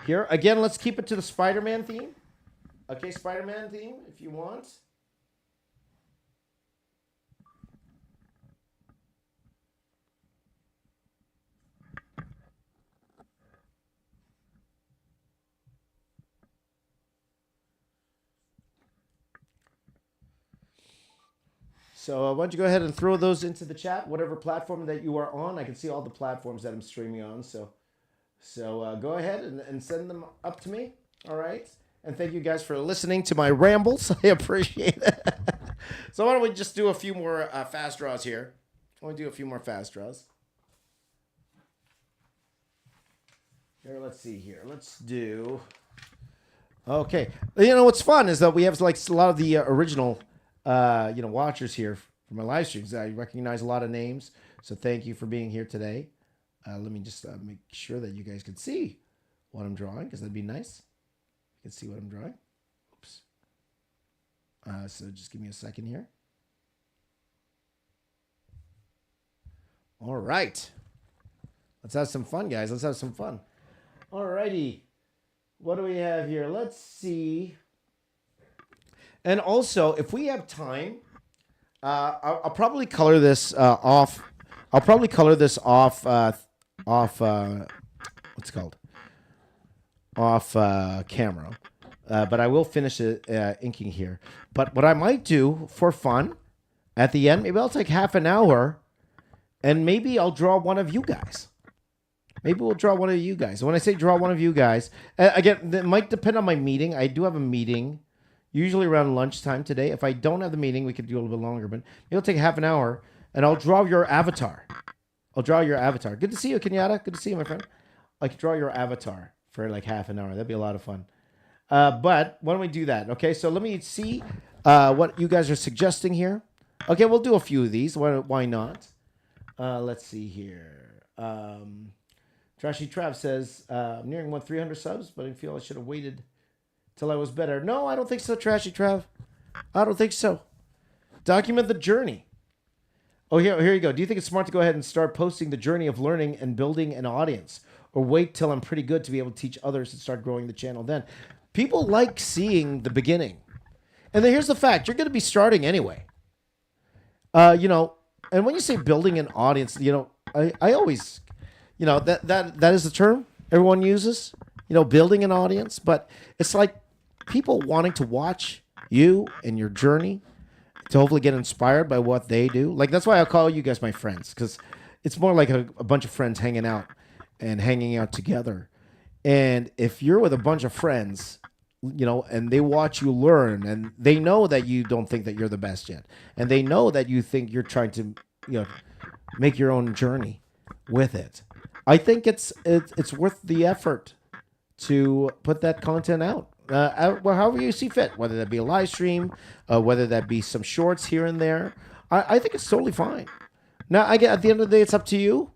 Here, again, let's keep it to the Spider-Man theme. Okay, Spider-Man theme, if you want. So why don't you go ahead and throw those into the chat, whatever platform that you are on. I can see all the platforms that I'm streaming on. So go ahead and send them up to me. All right. And thank you guys for listening to my rambles. I appreciate it. So why don't we just do a few more fast draws here? Why don't we do a few more fast draws? Here, let's see here. Let's do... Okay. You know, what's fun is that we have like a lot of the original... watchers here for my live streams. I recognize a lot of names, so thank you for being here today. Let me just make sure that you guys can see what I'm drawing, because that'd be nice. You can see what I'm drawing. Oops. So just give me a second here. All right. Let's have some fun, guys. Let's have some fun. All righty. What do we have here? Let's see. And also, if we have time, I'll probably color this off. I'll probably color this off. What's it called? Off camera. But I will finish it inking here. But what I might do for fun, at the end, maybe I'll take half an hour, and maybe I'll draw one of you guys. Maybe we'll draw one of you guys. When I say draw one of you guys, again, it might depend on my meeting. I do have a meeting. Usually around lunchtime today. If I don't have the meeting, we could do a little bit longer, but it'll take half an hour, and I'll draw your avatar. I'll draw your avatar. Good to see you, Kenyatta. Good to see you, my friend. I could draw your avatar for like half an hour. That'd be a lot of fun. But why don't we do that? Okay, so let me see what you guys are suggesting here. Okay, we'll do a few of these. Why not? Let's see here. Trashy Trav says, I'm nearing 300 subs, but I feel I should have waited till I was better. No, I don't think so, Trashy Trav. I don't think so. Document the journey. Oh, here you go. Do you think it's smart to go ahead and start posting the journey of learning and building an audience? Or wait till I'm pretty good to be able to teach others and start growing the channel then? People like seeing the beginning. And then here's the fact. You're going to be starting anyway. And when you say building an audience, I always, that is the term everyone uses. Building an audience. But it's like people wanting to watch you and your journey to hopefully get inspired by what they do. Like, that's why I call you guys my friends, because it's more like a bunch of friends hanging out together. And if you're with a bunch of friends, and they watch you learn, and they know that you don't think that you're the best yet, and they know that you think you're trying to, make your own journey with it, I think it's worth the effort to put that content out. However you see fit, whether that be a live stream, whether that be some shorts here and there. I think it's totally fine. Now, at the end of the day, it's up to you.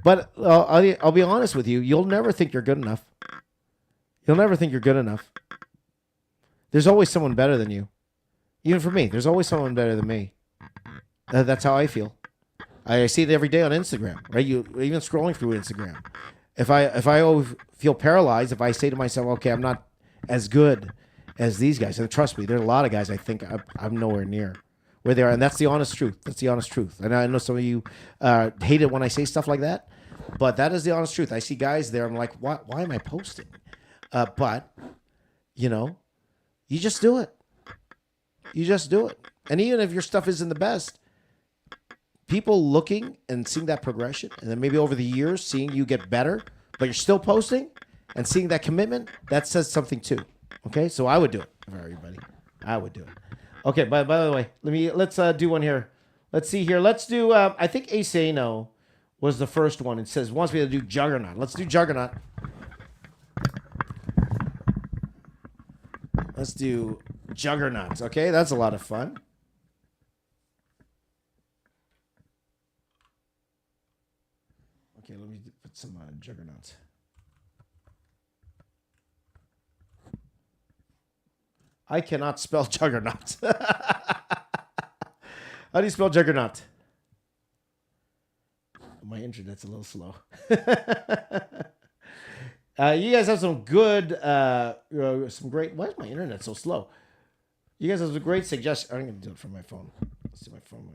But I'll be honest with you. You'll never think you're good enough. You'll never think you're good enough. There's always someone better than you. Even for me, there's always someone better than me. That's how I feel. I see it every day on Instagram, right? Even scrolling through Instagram. If I always feel paralyzed, if I say to myself, okay, I'm not as good as these guys, and trust me, there are a lot of guys I think I'm nowhere near where they are, and that's the honest truth. That's the honest truth. And I know some of you hate it when I say stuff like that, but that is the honest truth. I see guys there, I'm like, why am I posting? But, you just do it. You just do it. And even if your stuff isn't the best, people looking and seeing that progression, and then maybe over the years seeing you get better, but you're still posting and seeing that commitment, that says something too. Okay, so I would do it for everybody. I would do it. Okay, by the way, let's do one here. Let's see here. Let's do. I think Asano was the first one. It says wants me to do Juggernaut. Let's do Juggernaut. Let's do Juggernaut. Okay, that's a lot of fun. Okay, let me put some Juggernaut. I cannot spell Juggernaut. How do you spell Juggernaut? My internet's a little slow. You guys have some good, some great. Why is my internet so slow? You guys have some great suggestions. I'm going to do it from my phone. Let's do my phone.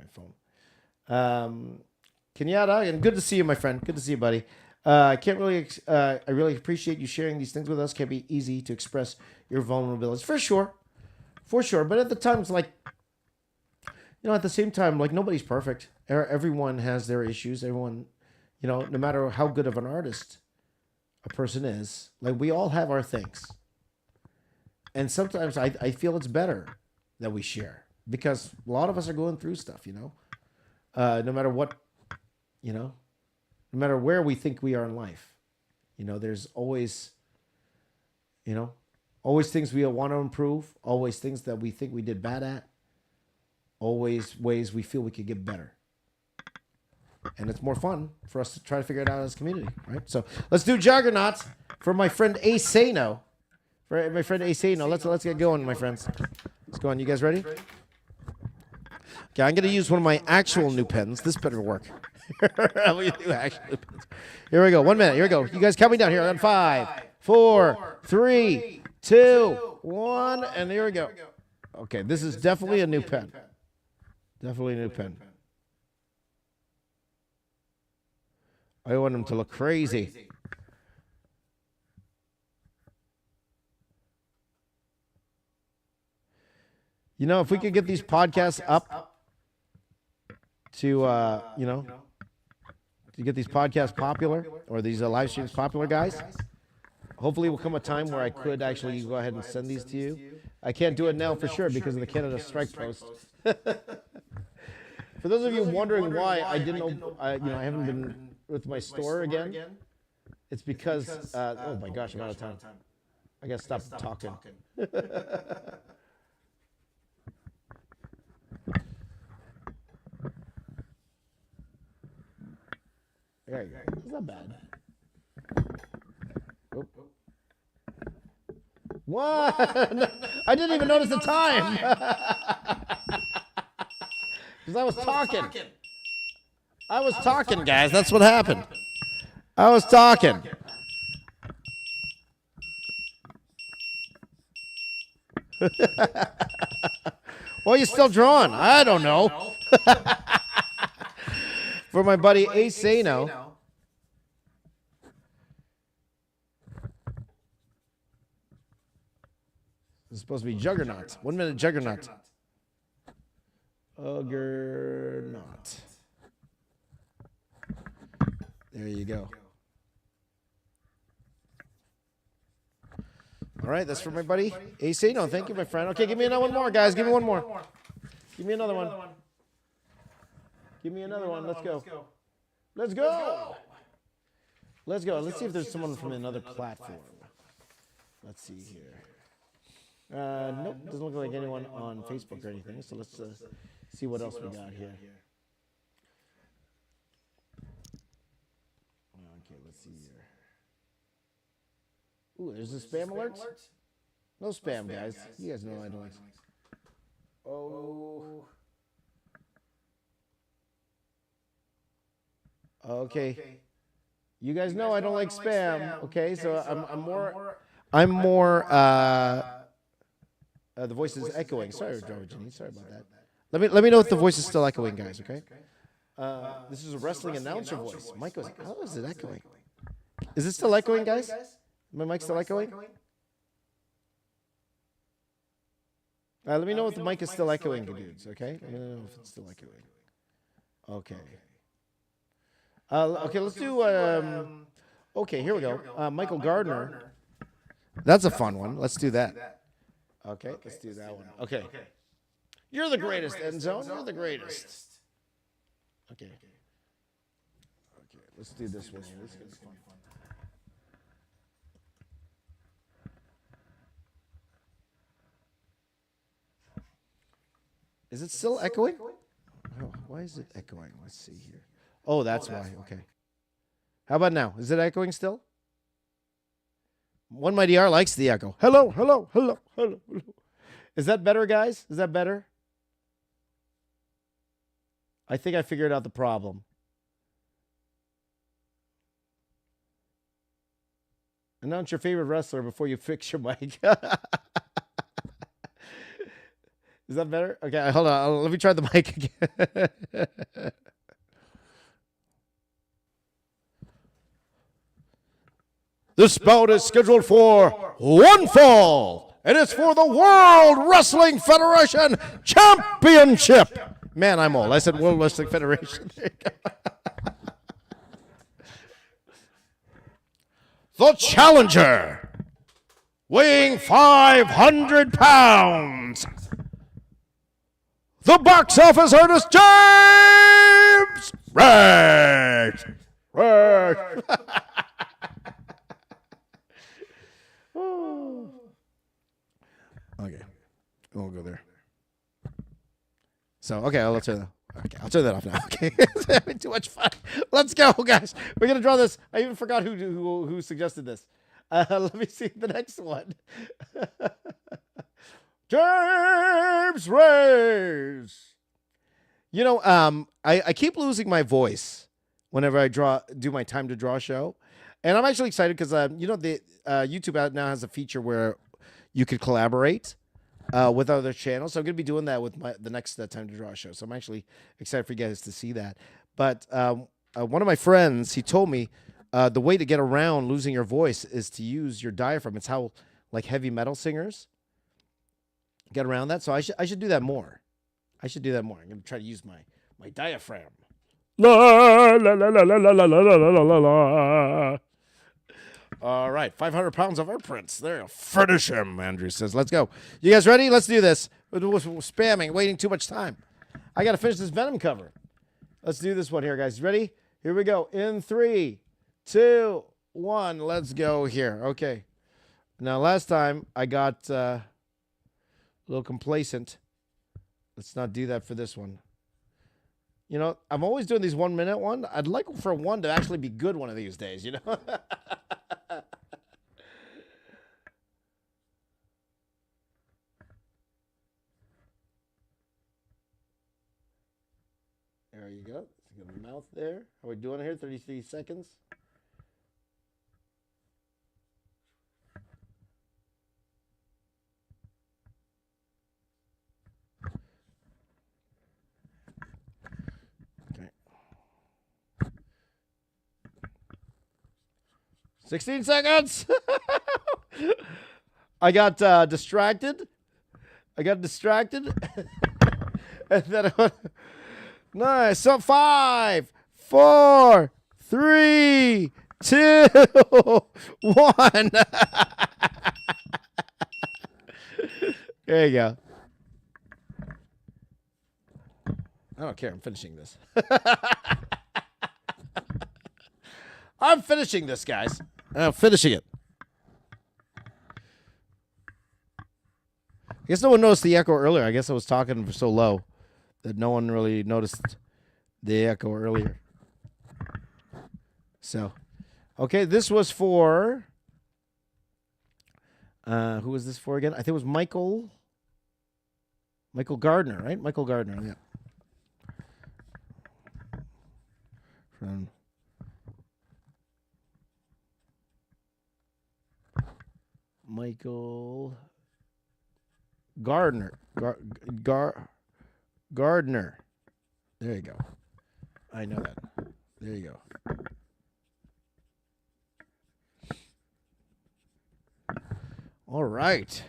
Kenyatta, and good to see you, my friend. Good to see you, buddy. I really appreciate you sharing these things with us. Can be easy to express your vulnerabilities, for sure. But at the time, it's like, at the same time, like nobody's perfect. Everyone has their issues. Everyone, no matter how good of an artist a person is, like we all have our things. And sometimes I feel it's better that we share because a lot of us are going through stuff, no matter what, no matter where we think we are in life, there's always, always things we want to improve, always things that we think we did bad at, always ways we feel we could get better. And it's more fun for us to try to figure it out as a community, right? So let's do Juggernaut for my friend Asano. Let's get going, my friends. Let's go on. You guys ready? Okay, I'm going to use one of my actual new pens. This better work. Here we go. 1 minute. Here we go. You guys count me down here on 5, 4, 3, 2, 1, and here we go. Okay, this is definitely a new pen. Definitely a new pen. I want him to look crazy. If we could get these podcasts up to, to get these podcasts popular or these live streams popular, guys, hopefully will come a time where I could actually go ahead and send these to you. I can't do it now for sure because of the Canada strike post. For those of you wondering why I didn't, I haven't been with my store again, it's because, oh my gosh, I'm out of time. I gotta stop talking. There you go. It's not bad. Oh. What? I didn't even notice the time. Because I was talking. I was talking, guys. That's what happened. I was talking. Why are you still drawing? I don't know. For my buddy Asano. This is supposed to be Juggernaut. 1 minute Juggernaut. Juggernaut. There you go. All right, that's for my buddy Asano. Thank you, my friend. Okay, give me another one more, guys. Give me one more. Give me another one. Give me another one. Let's go. Let's go. Let's go. Let's see if there's someone from another platform. Let's see here. Nope, doesn't look like anyone on Facebook or anything. So let's see what else we got here. Okay, let's see here. Ooh, there's a spam alert? No spam, guys. You guys know I don't like. Oh. Okay. You guys know I don't like spam. Okay, so I'm more. The voice is echoing. Sorry, Janine. Sorry about that. Let me know if the voice is still echoing, guys. Okay. This is a wrestling announcer voice. Mike goes, how is it echoing? Is it still echoing, guys? My mic's still echoing? Let me know if the mic is still echoing, dudes. Okay, let me know if it's still echoing. Okay. Okay, let's do. Okay, here we go. Michael Gardner. That's a fun one. Let's do that. Okay, let's do that one. Okay. You're the greatest, end zone. You're the greatest. Okay. Okay, let's do this one here. This is gonna be fun. Is it still echoing? Oh, why is it echoing? Let's see here. Oh, that's why. Okay. How about now? Is it echoing still? One Mighty R likes the echo. Hello, hello, hello, hello, hello. Is that better, guys? Is that better? I think I figured out the problem. Announce your favorite wrestler before you fix your mic. Is that better? Okay, hold on. Let me try the mic again. This bout is scheduled for one fall, and it's for the World Wrestling Federation Championship. Man, I'm old. I said World Wrestling Federation. The challenger, weighing 500 pounds, the box office artist, James Rex. Okay, we'll go there. So, okay, I'll turn that off now. Okay, it's having too much fun. Let's go, guys. We're gonna draw this. I even forgot who suggested this. Let me see the next one. James Reyes. You know, I keep losing my voice whenever I do my time to draw show, and I'm actually excited because you know, the YouTube now has a feature where you could collaborate with other channels. So I'm going to be doing that with the next time to draw show. So I'm actually excited for you guys to see that. But one of my friends, he told me the way to get around losing your voice is to use your diaphragm. It's how like heavy metal singers get around that. So I should do that more. I'm going to try to use my diaphragm. La la la la la la la la la la la. All right, 500 pounds of our prints. There, furnish him, Andrew says. Let's go. You guys ready? Let's do this. We're spamming, waiting too much time. I got to finish this Venom cover. Let's do this one here, guys. Ready? Here we go. In 3, 2, 1. Let's go here. Okay. Now, last time I got a little complacent. Let's not do that for this one. You know, I'm always doing these 1 minute one. I'd like for one to actually be good one of these days, you know? There you go. Let's get the mouth there. How are we doing here? 33 seconds. Okay. 16 seconds. I got distracted. And then I went, nice. So 5, 4, 3, 2, 1. There you go. I don't care. I'm finishing this. I'm finishing this, guys. I'm finishing it. I guess no one noticed the echo earlier. I guess I was talking so low that no one really noticed the echo earlier. So, okay, this was for, who was this for again? I think it was Michael Gardner, right? Michael Gardner, yeah. From Michael Gardner. Gardner. There you go. I know that. There you go. All right.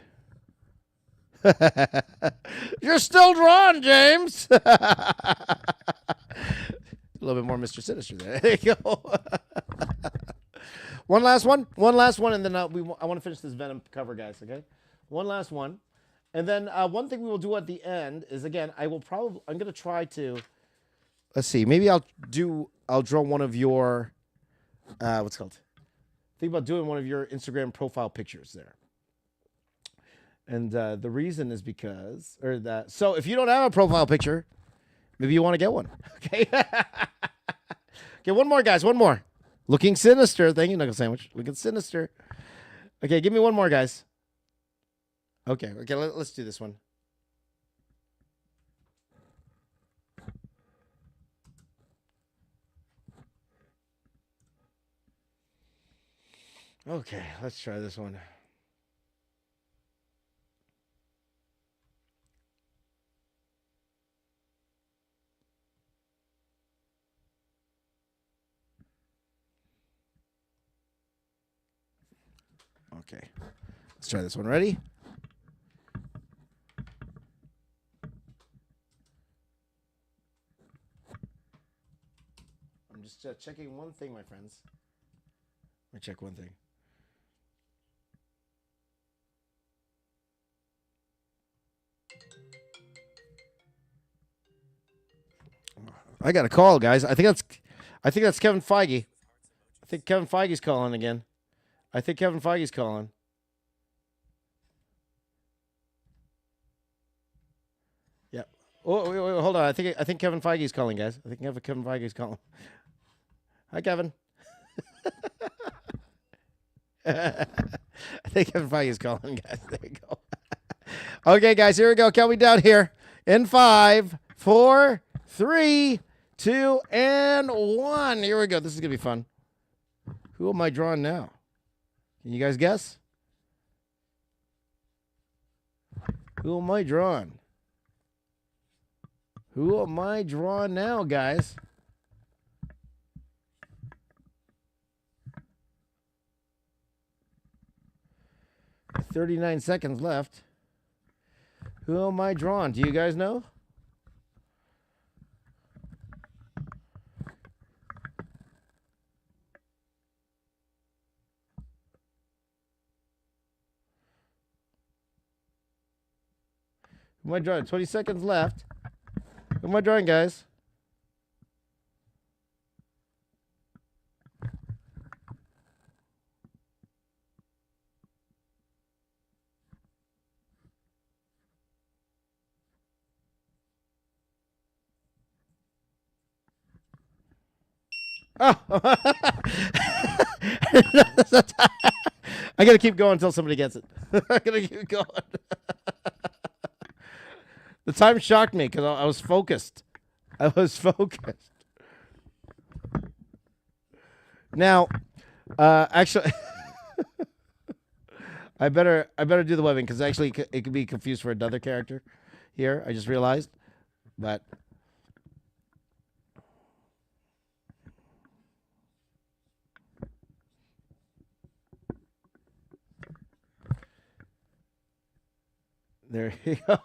You're still drawing, James. A little bit more Mr. Sinister there. There you go. One last one, and then I want to finish this Venom cover, guys. Okay, one last one, and then one thing we will do at the end is again I'm gonna try to, let's see, maybe I'll draw one of your what's it called? Think about doing one of your Instagram profile pictures there. And the reason is because, so if you don't have a profile picture, maybe you want to get one. Okay. Okay, one more, guys. One more. Looking sinister. Thank you, Knuckle Sandwich. Looking sinister. Okay, give me one more, guys. Okay, let's do this one. Okay, let's try this one. Okay, let's try this one. Ready? I'm just checking one thing, my friends. Let me check one thing. I got a call, guys. I think that's Kevin Feige. I think Kevin Feige's calling again. I think Kevin Feige's calling. Yeah. Oh, wait, hold on. I think Kevin Feige's calling, guys. I think Kevin Feige's calling. Hi, Kevin. I think Kevin Feige's calling, guys. There you go. Okay, guys, here we go. Counting down here in 5, 4, 3, 2, and 1. Here we go. This is gonna be fun. Who am I drawing now? Can you guys guess? Who am I drawing? Who am I drawing now, guys? $39 seconds left. Who am I drawing? Do you guys know? Who am I drawing? 20 seconds left. Who am I drawing, guys? Oh! I gotta keep going until somebody gets it. I gotta keep going. The time shocked me because I was focused. I was focused. Now, actually, I better do the webbing because actually it could be confused for another character here. I just realized, but. There you go.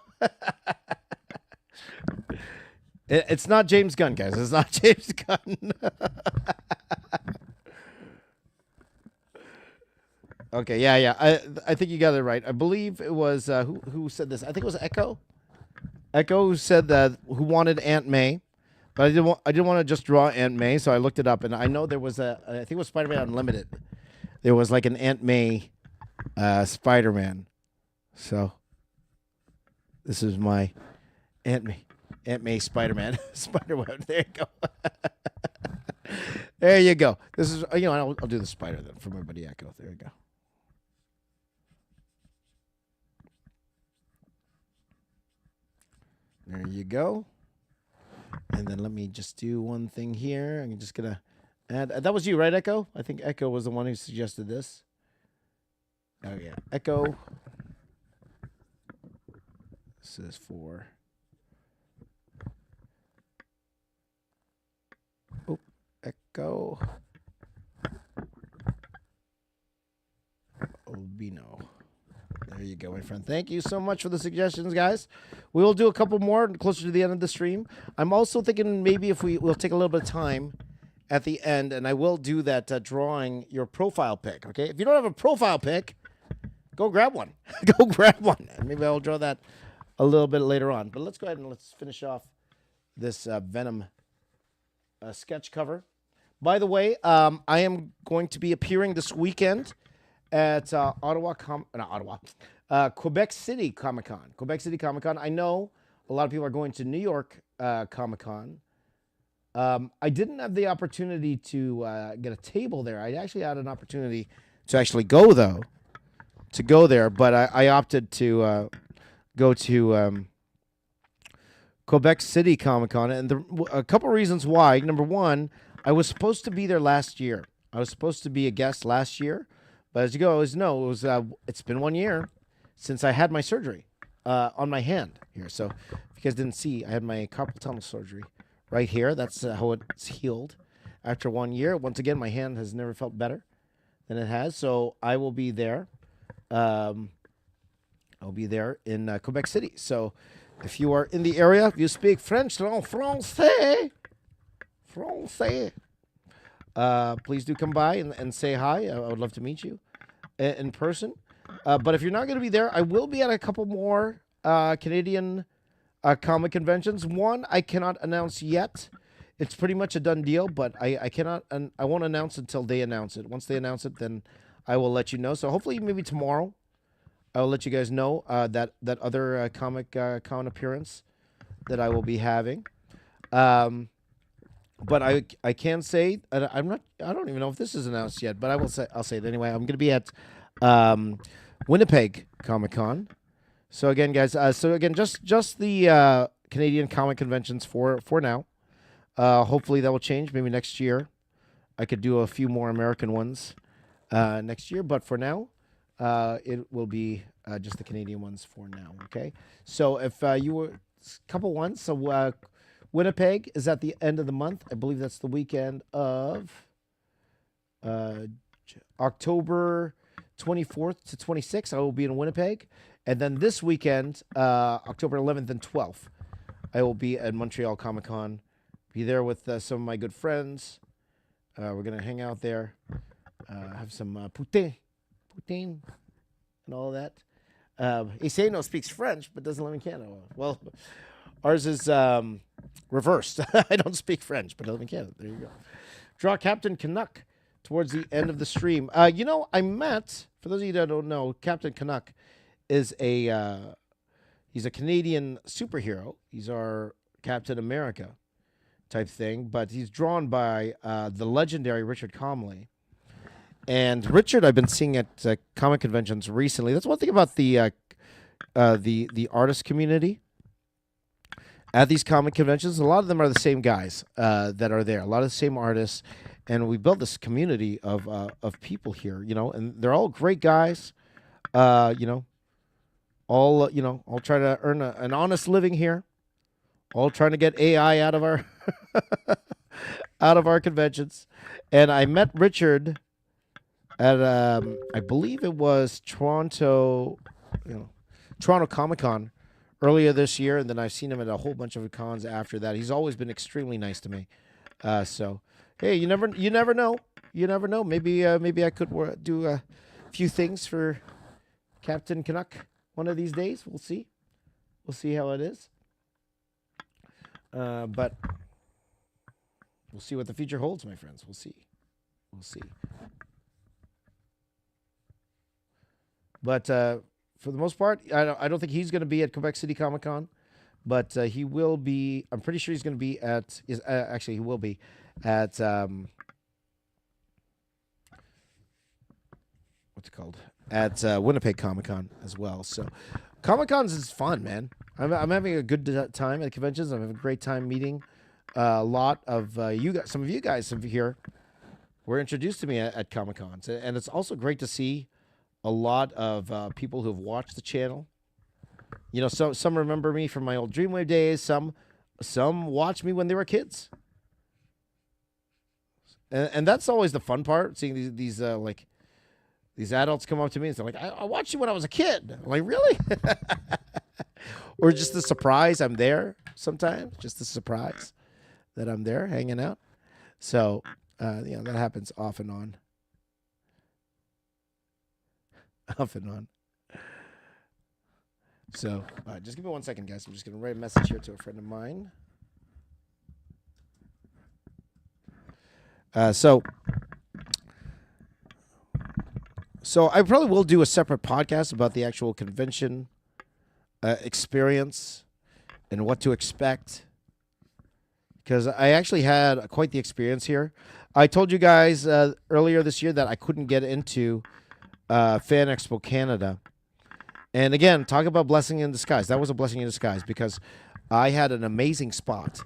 It's not James Gunn, guys. It's not James Gunn. Okay, yeah. I think you got it right. I believe it was who said this. I think it was Echo. Echo who said that who wanted Aunt May, but I didn't want to just draw Aunt May, so I looked it up, and I know there was I think it was Spider-Man Unlimited. There was like an Aunt May Spider-Man. So this is my Aunt May Spider-Man Spider-Web. There you go. There you go. This is I'll do the spider then for my buddy Echo. There you go. There you go. And then let me just do one thing here. I'm just gonna add. That was you, right, Echo? I think Echo was the one who suggested this. Oh yeah, Echo. This is for. Oh, Echo. Albino. There you go. friend. Thank you so much for the suggestions, guys. We will do a couple more closer to the end of the stream. I'm also thinking maybe if we'll take a little bit of time at the end, and I will do that drawing your profile pic. Okay, if you don't have a profile pic, go grab one. Go grab one, and maybe I'll draw that a little bit later on. But let's go ahead and let's finish off this Venom sketch cover. By the way, I am going to be appearing this weekend at Quebec City Comic Con. Quebec City Comic Con. I know a lot of people are going to New York Comic Con. I didn't have the opportunity to get a table there. I actually had an opportunity to actually go there, but I opted to go to Quebec City Comic Con, and a couple reasons why. Number one, I was supposed to be there last year. I was supposed to be a guest last year, but as you always know, it's been 1 year since I had my surgery on my hand here. So if you guys didn't see, I had my carpal tunnel surgery right here. That's how it's healed after 1 year. Once again, my hand has never felt better than it has. So I will be there. I'll be there in Quebec City. So if you are in the area, if you speak French, français, please do come by and say hi. I would love to meet you in person. But if you're not going to be there, I will be at a couple more Canadian comic conventions. One I cannot announce yet. It's pretty much a done deal, but I cannot, and I won't announce until they announce it. Once they announce it, then I will let you know. So hopefully maybe tomorrow I will let you guys know that other comic con appearance that I will be having. But I can say I don't even know if this is announced yet, but I'll say it anyway. I'm going to be at Winnipeg Comic Con. So again, guys, just the Canadian comic conventions for now. Hopefully that will change. Maybe next year I could do a few more American ones next year, but for now it will be just the Canadian ones for now. Okay, so if you were a couple ones, so Winnipeg is at the end of the month. I believe that's the weekend of October 24th to 26th. I will be in Winnipeg. And then this weekend, October 11th and 12th, I will be at Montreal Comic Con. Be there with some of my good friends. We're going to hang out there, have some poutine, and all that. Iseno speaks French, but doesn't live in Canada. Well, ours is reversed. I don't speak French, but I live in Canada. There you go. Draw Captain Canuck towards the end of the stream. I met, for those of you that don't know, Captain Canuck is he's a Canadian superhero. He's our Captain America type thing, but he's drawn by the legendary Richard Comley. And Richard, I've been seeing at comic conventions recently. That's one thing about the artist community at these comic conventions. A lot of them are the same guys that are there. A lot of the same artists, and we built this community of people here. And they're all great guys. All trying to earn an honest living here. All trying to get AI out of our conventions. And I met Richard at I believe it was Toronto Comic Con earlier this year, and then I've seen him at a whole bunch of cons after that. He's always been extremely nice to me. So hey, you never know. You never know. Maybe I could do a few things for Captain Canuck one of these days. We'll see. We'll see how it is. But we'll see what the future holds, my friends. We'll see. We'll see. But for the most part, I don't think he's going to be at Quebec City Comic Con, but he will be. I'm pretty sure he's going to be at. Actually, he will be at. What's it called? At Winnipeg Comic Con as well. So, Comic Cons is fun, man. I'm having a good time at conventions. I'm having a great time meeting a lot of you guys. Some of you guys here were introduced to me at Comic Cons, and it's also great to see a lot of people who have watched the channel. Some remember me from my old Dreamwave days. Some watched me when they were kids, and that's always the fun part. Seeing these These adults come up to me and they're like, I watched you when I was a kid. I'm like, really? Or just the surprise I'm there sometimes. Just the surprise that I'm there hanging out. So, that happens off and on. Off and on. So, just give me 1 second, guys. I'm just going to write a message here to a friend of mine. So I probably will do a separate podcast about the actual convention experience and what to expect, because I actually had quite the experience here. I told you guys earlier this year that I couldn't get into Fan Expo Canada. And again, talk about blessing in disguise. That was a blessing in disguise because I had an amazing spot.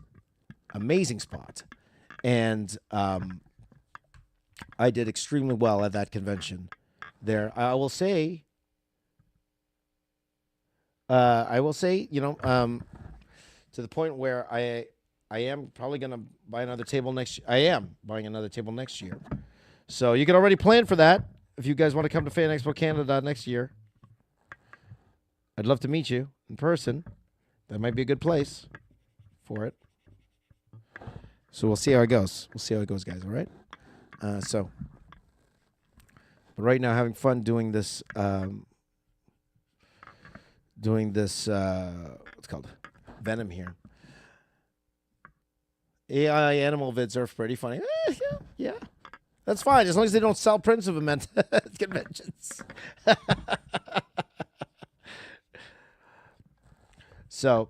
And I did extremely well at that convention there. I will say, to the point where I am probably going to buy another table next year. I am buying another table next year. So you can already plan for that if you guys want to come to Fan Expo Canada next year. I'd love to meet you in person. That might be a good place for it. So we'll see how it goes. Guys, all right? But right now, having fun doing this, what's it called? Venom here. AI animal vids are pretty funny. Yeah. That's fine, as long as they don't sell prints of them at conventions. So,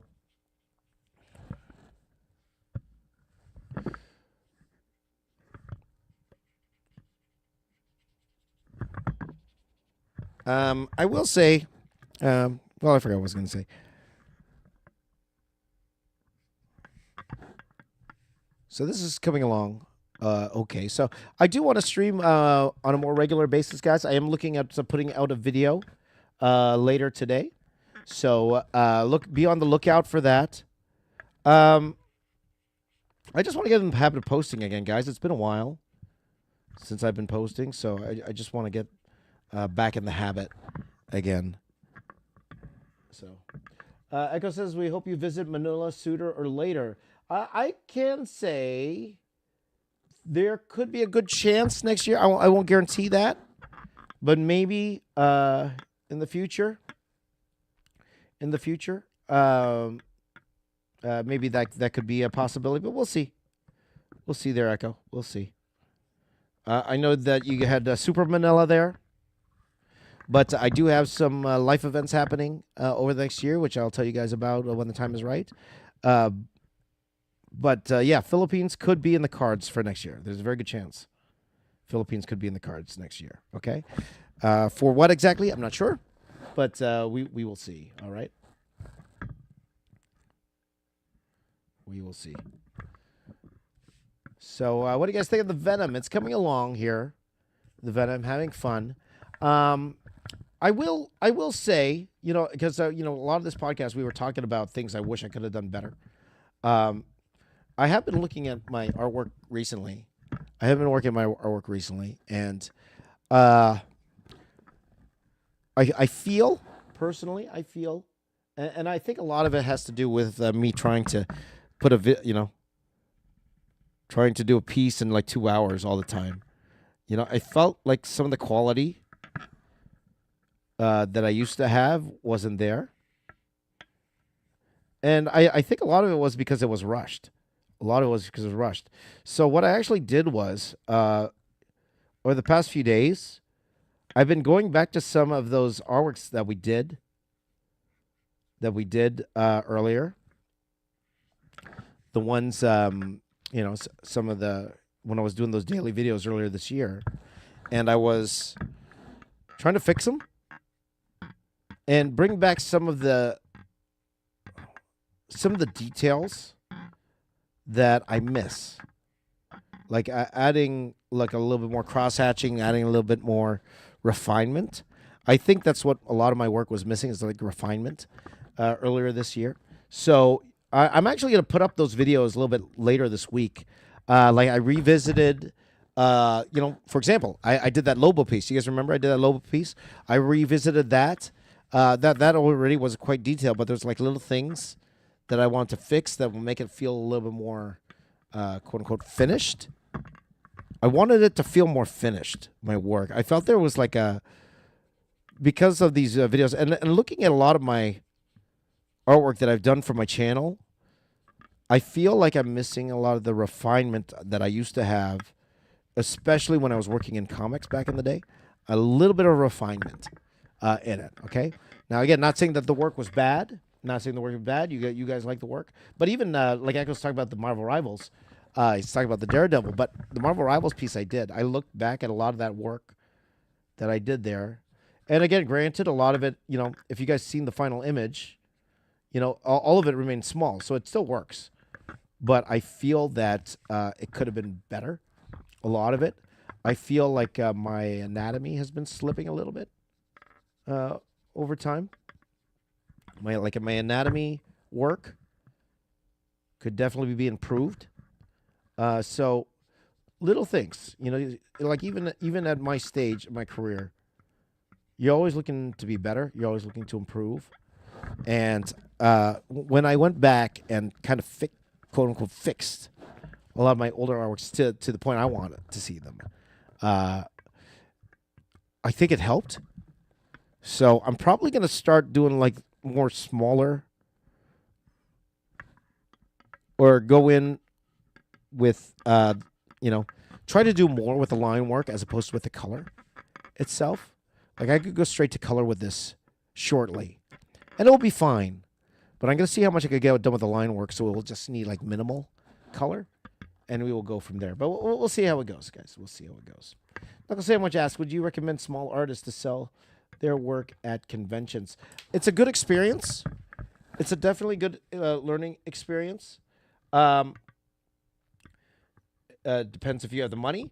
I will say, I forgot what I was going to say. So this is coming along. Okay, so I do want to stream on a more regular basis, guys. I am looking at putting out a video later today. So be on the lookout for that. I just want to get in the habit of posting again, guys. It's been a while since I've been posting, so I just want to get back in the habit again. So, Echo says, we hope you visit Manila sooner or later. I can say there could be a good chance next year. I won't guarantee that, but maybe in the future. Maybe that could be a possibility, but we'll see. We'll see there, Echo. We'll see. I know that you had Super Manila there, but I do have some life events happening over the next year, which I'll tell you guys about when the time is right. But Philippines could be in the cards for next year. There's a very good chance Philippines could be in the cards next year. Okay, for what exactly, I'm not sure. But we will see, all right? We will see. So what do you guys think of the Venom? It's coming along here. The Venom, having fun. I will say, because, a lot of this podcast, we were talking about things I wish I could have done better. I have been looking at my artwork recently. And I feel, personally, and I think a lot of it has to do with me trying to put trying to do a piece in like 2 hours all the time. I felt like some of the quality that I used to have wasn't there. And I think a lot of it was because it was rushed. So what I actually did was, over the past few days, I've been going back to some of those artworks that we did earlier. The ones, some of when I was doing those daily videos earlier this year, and I was trying to fix them and bring back some of the details that I miss, like adding like a little bit more cross hatching, adding a little bit more refinement. I think that's what a lot of my work was missing, is like refinement earlier this year. So I'm actually going to put up those videos a little bit later this week. Like I revisited For example, I did that Lobo piece. You guys remember I did that Lobo piece? I revisited that. That already was quite detailed, but there's like little things that I want to fix that will make it feel a little bit more, quote unquote, finished. I wanted it to feel more finished, my work. I felt there was like because of these videos and looking at a lot of my artwork that I've done for my channel, I feel like I'm missing a lot of the refinement that I used to have, especially when I was working in comics back in the day. A little bit of refinement in it, okay? Now, again, not saying that the work was bad. Not saying the work was bad. You guys like the work. But even, like I was talking about the Marvel Rivals, he's talking about the Daredevil, but the Marvel Rivals piece I did, I looked back at a lot of that work that I did there. And again, granted, a lot of it, if you guys seen the final image, all of it remains small, so it still works. But I feel that it could have been better, a lot of it. I feel like my anatomy has been slipping a little bit over time. My anatomy work could definitely be improved. So little things, like even at my stage of my career, you're always looking to be better. You're always looking to improve. And when I went back and kind of quote unquote fixed a lot of my older artworks to the point I wanted to see them, I think it helped. So I'm probably going to start doing like more smaller, or go in with, try to do more with the line work as opposed to with the color itself. Like I could go straight to color with this shortly, and it'll be fine. But I'm going to see how much I could get done with the line work, so we'll just need like minimal color, and we will go from there. But we'll see how it goes, guys. We'll see how it goes. Like I say, I want you to ask, would you recommend small artists to sell their work at conventions? It's a good experience. It's a definitely good learning experience. Depends if you have the money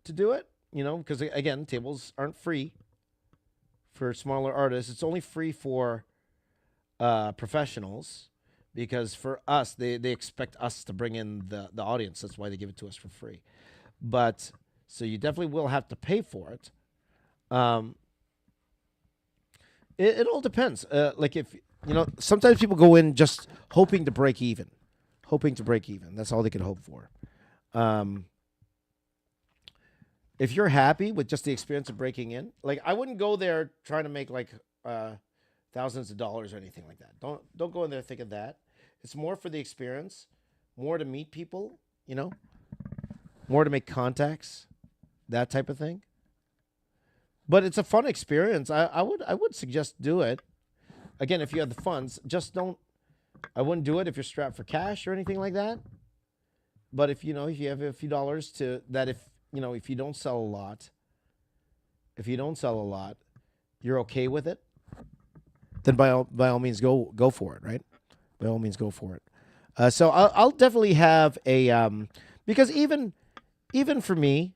to do it, because again, tables aren't free for smaller artists. It's only free for professionals, because for us, they expect us to bring in the audience. That's why they give it to us for free. But so you definitely will have to pay for it. It all depends. Like if sometimes people go in just hoping to break even. That's all they can hope for. If you're happy with just the experience of breaking in, like I wouldn't go there trying to make like thousands of dollars or anything like that. Don't go in there thinking that. It's more for the experience, more to meet people, more to make contacts, that type of thing. But it's a fun experience. I would suggest do it. Again, if you have the funds, just don't. I wouldn't do it if you're strapped for cash or anything like that. But if you have a few dollars to that, if you don't sell a lot, you're okay with it, then by all means go for it, right? By all means go for it. So I'll definitely have a because even for me,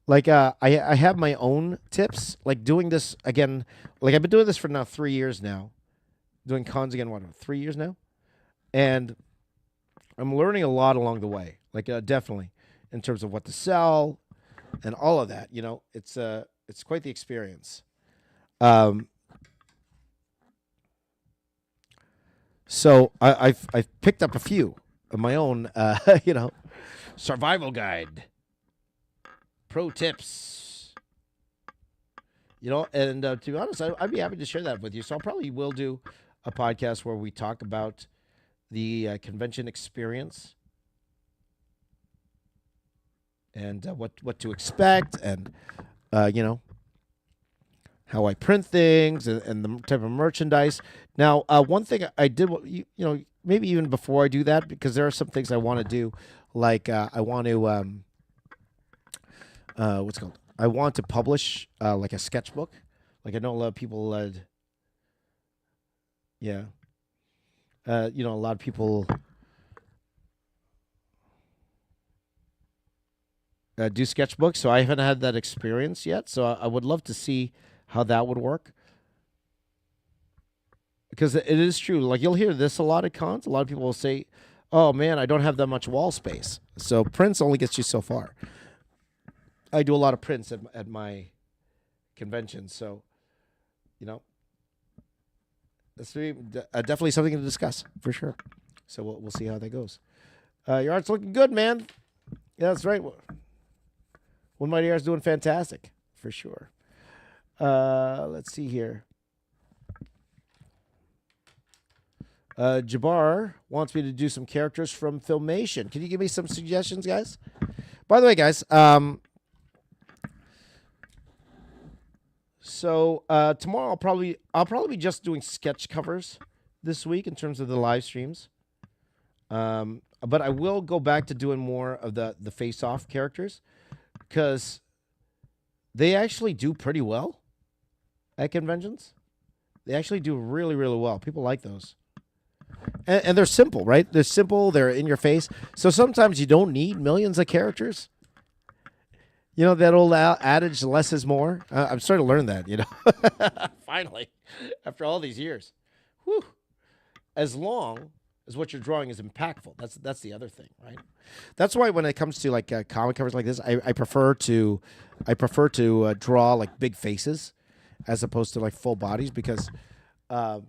like I have my own tips, like doing this again. Like I've been doing this for now 3 years now, doing cons again. 3 years now, and I'm learning a lot along the way. Like definitely in terms of what to sell and all of that. It's quite the experience. So I've picked up a few of my own, survival guide, pro tips, and to be honest, I'd be happy to share that with you. So I probably will do a podcast where we talk about the convention experience and what to expect, and how I print things, and the type of merchandise. Now, one thing I did, maybe even before I do that, because there are some things I want to do, like I want to what's it called? I want to publish like a sketchbook. Like I know a lot of people, a lot of people do sketchbooks, so I haven't had that experience yet. So I would love to see how that would work, because it is true. Like you'll hear this a lot at cons. A lot of people will say, "Oh man, I don't have that much wall space." So prints only gets you so far. I do a lot of prints at my conventions, so you know, that's definitely something to discuss for sure. So we'll see how that goes. Your art's looking good, man. Yeah, that's right. One Mighty Art's doing fantastic for sure. Let's see here. Jabbar wants me to do some characters from Filmation. Can you give me some suggestions, guys? By the way, guys, so tomorrow I'll probably be just doing sketch covers this week in terms of the live streams. But I will go back to doing more of the face-off characters because they actually do pretty well at conventions. They actually do really, really well. People like those. And they're simple, right? They're simple. They're in your face. So sometimes you don't need millions of characters. You know, that old adage, less is more. I'm starting to learn that, you know. Finally, after all these years. Whew. As long as what you're drawing is impactful. That's the other thing, right? That's why when it comes to like comic covers like this, I prefer to draw like big faces as opposed to like full bodies because the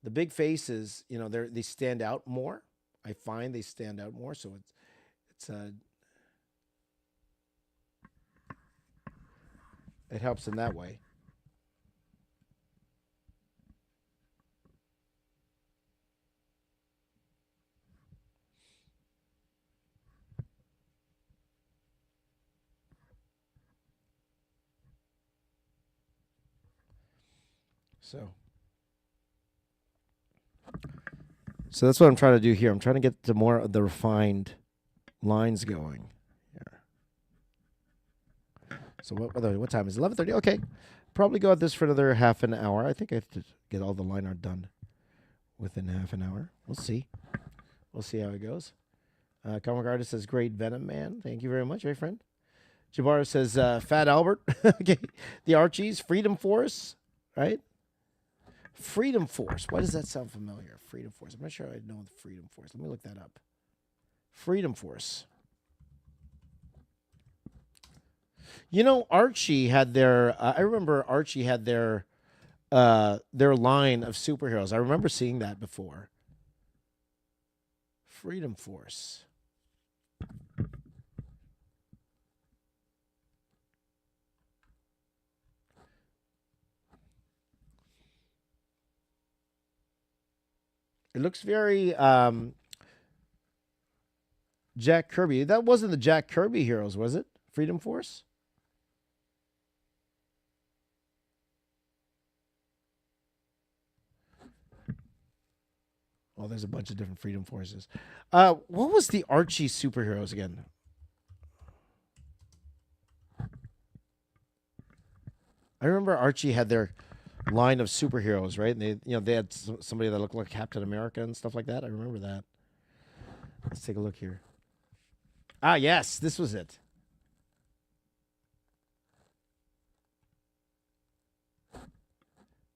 big faces, you know, they stand out more. I find they stand out more, so it's it helps in that way. So that's what I'm trying to do here. I'm trying to get to more of the refined lines going here. So what time is it? 11:30? Okay. Probably go at this for another half an hour. I think I have to get all the line art done within half an hour. We'll see. We'll see how it goes. Comic Artist says, great Venom Man. Thank you very much, my friend. Jabbar says, Fat Albert. Okay. The Archies, Freedom Force, right? Freedom Force. Why does that sound familiar? Freedom Force. I'm not sure I know the Freedom Force. Let me look that up. Freedom Force. You know, Archie had their. I remember Archie had their line of superheroes. I remember seeing that before. Freedom Force. It looks very Jack Kirby. That wasn't the Jack Kirby heroes, was it? Freedom Force? Oh, there's a bunch of different Freedom Forces. What was the Archie superheroes again? I remember Archie had their line of superheroes, right? And they had somebody that looked like Captain America and stuff like that. I remember that. Let's take a look here. Ah, yes, this was it.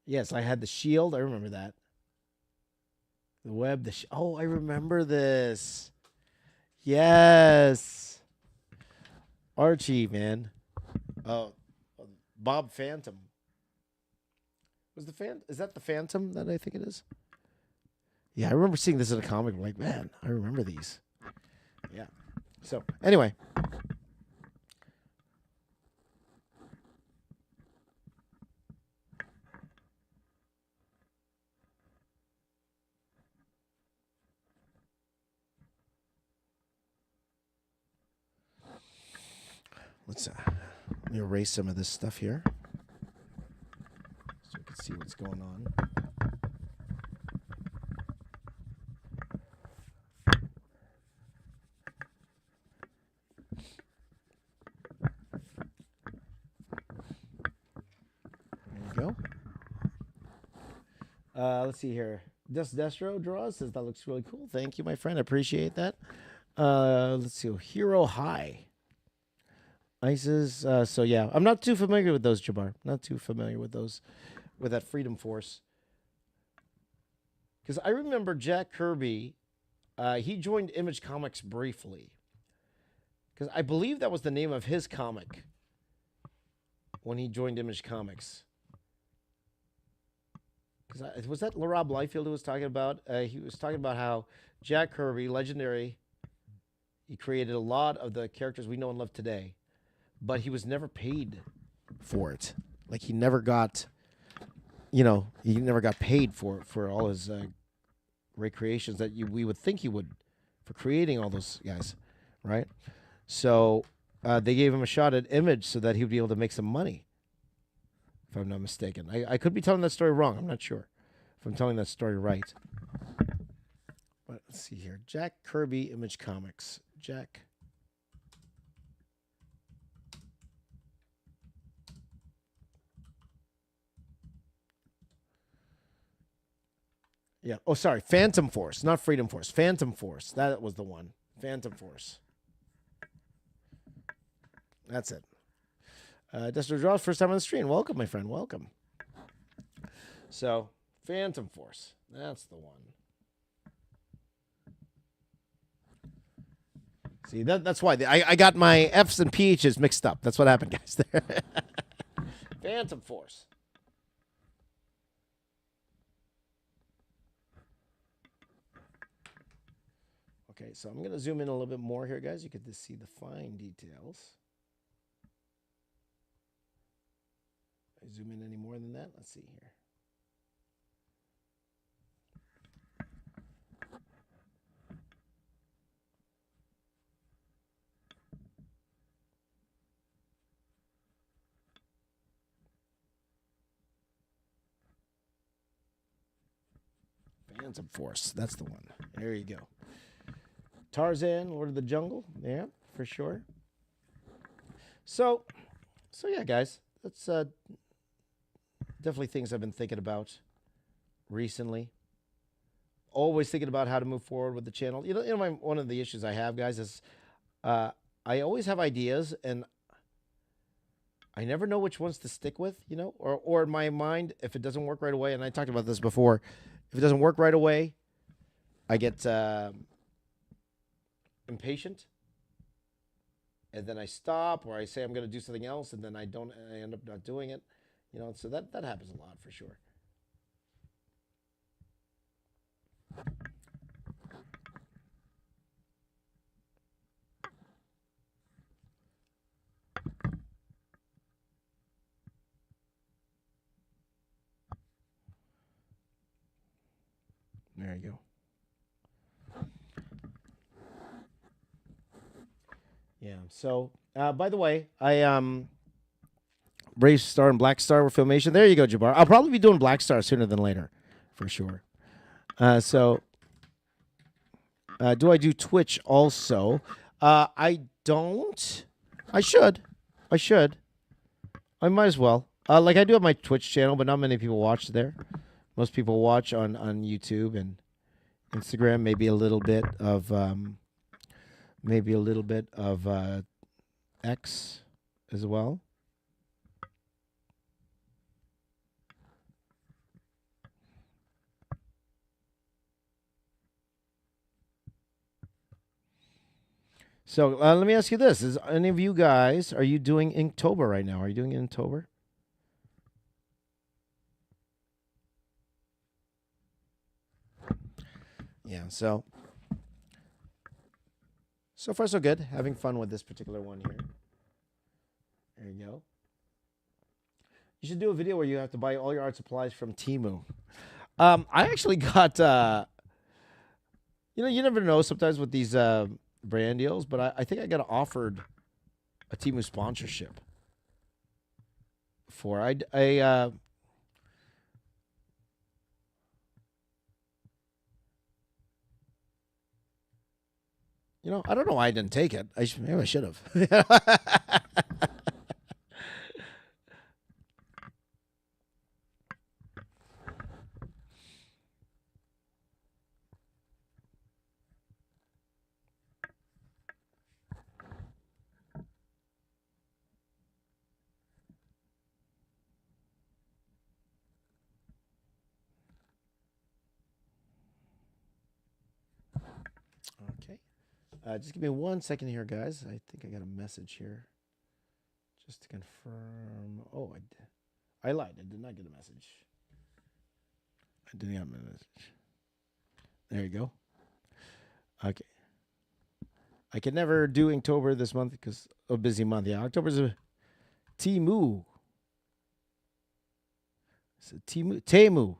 Yes, I had the shield. I remember that. The web. Oh, I remember this. Yes, Archie, man. Oh, Bob Phantom. Was the Is that the Phantom that I think it is? Yeah, I remember seeing this in a comic. I'm like, man, I remember these. Yeah. So anyway. Let me erase some of this stuff here so we can see what's going on. There we go. Let's see here. Destro draws says that looks really cool. Thank you, my friend. I appreciate that. Let's see. Hero High. ISIS. So yeah, I'm not too familiar with those, Jabbar. Not too familiar with those, with that Freedom Force. Because I remember Jack Kirby. He joined Image Comics briefly, because I believe that was the name of his comic when he joined Image Comics. Because was that Rob Liefeld who was talking about? He was talking about how Jack Kirby, legendary, he created a lot of the characters we know and love today, but he was never paid for it. Like he never got, he never got paid for all his recreations that we would think he would for creating all those guys, right? So they gave him a shot at Image so that he would be able to make some money, if I'm not mistaken. I could be telling that story wrong. I'm not sure if I'm telling that story right. But let's see here. Jack Kirby, Image Comics. Jack. Yeah. Oh, sorry. Phantom Force, not Freedom Force. Phantom Force. That was the one. Phantom Force. That's it. Destro Draws, first time on the stream. Welcome, my friend. Welcome. So, Phantom Force. That's the one. See, that's why. I got my F's and PH's mixed up. That's what happened, guys. There. Phantom Force. Okay, so I'm going to zoom in a little bit more here, guys. You could just see the fine details. I zoom in any more than that? Let's see here. Phantom Force. That's the one. There you go. Tarzan, Lord of the Jungle. Yeah, for sure. So yeah, guys. That's definitely things I've been thinking about recently. Always thinking about how to move forward with the channel. One of the issues I have, guys, is I always have ideas and I never know which ones to stick with, or in my mind, if it doesn't work right away, and I talked about this before, if it doesn't work right away, I get impatient, and then I stop, or I say I'm going to do something else, and then I end up not doing it, so that happens a lot for sure. There you go. Yeah. So, by the way, I Brave Star and Black Star were Filmation. There you go, Jabbar. I'll probably be doing Black Star sooner than later, for sure. Do I do Twitch also? I don't. I should. I might as well. Like I do have my Twitch channel, but not many people watch there. Most people watch on YouTube and Instagram. Maybe a little bit of X as well. So let me ask you this: is any of you guys, are you doing Inktober right now? Are you doing Inktober? Yeah. So far so good. Having fun with this particular one here. There you go. You should do a video where you have to buy all your art supplies from Temu. I actually got. You never know sometimes with these brand deals, but I think I got offered a Temu sponsorship for I don't know why I didn't take it. Maybe I should have. Okay. Just give me 1 second here, guys. I think I got a message here. Just to confirm. Oh, I lied. I did not get a message. I didn't get a message. There you go. Okay. I can never do Inktober this month because a busy month. Yeah, October's a Temu. So Temu.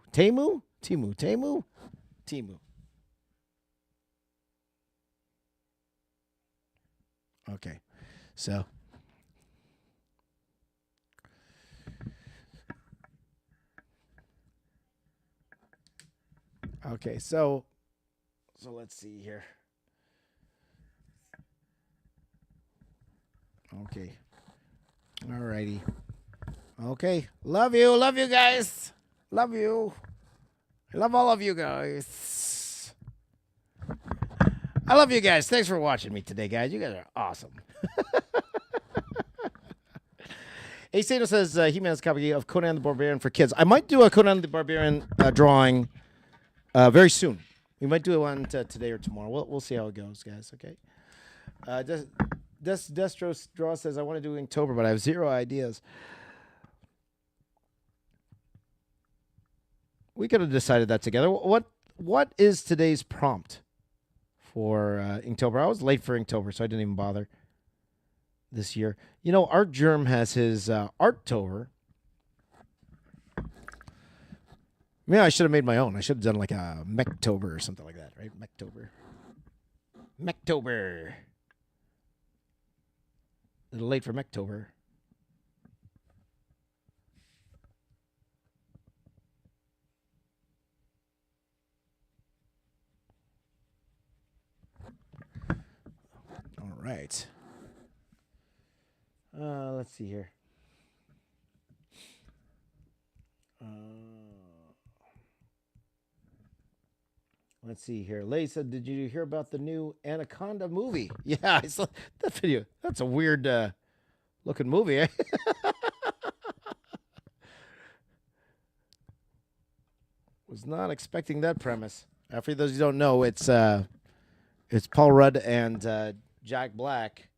Okay. So okay, so let's see here. Okay. Alrighty. Okay. Love you guys. Love you. I love all of you guys. I love you guys. Thanks for watching me today, guys. You guys are awesome. Asano says He-Man's copy of Conan the Barbarian for kids. I might do a Conan the Barbarian drawing very soon. We might do one today or tomorrow. We'll see how it goes, guys. Okay. Destro Draw says I want to do Inktober, but I have 0 ideas. We could have decided that together. What is today's prompt for Inktober? I was late for Inktober, so I didn't even bother this year. You know, Art Germ has his Arttober. Yeah, I should have made my own. I should have done like a Mechtober or something like that, right? Mechtober. A little late for Mechtober. All right. Let's see here. Let's see here. Lay said, did you hear about the new Anaconda movie? Yeah, I saw that video. That's a weird looking movie, eh? Was not expecting that premise. For those who don't know, it's Paul Rudd and Jack Black,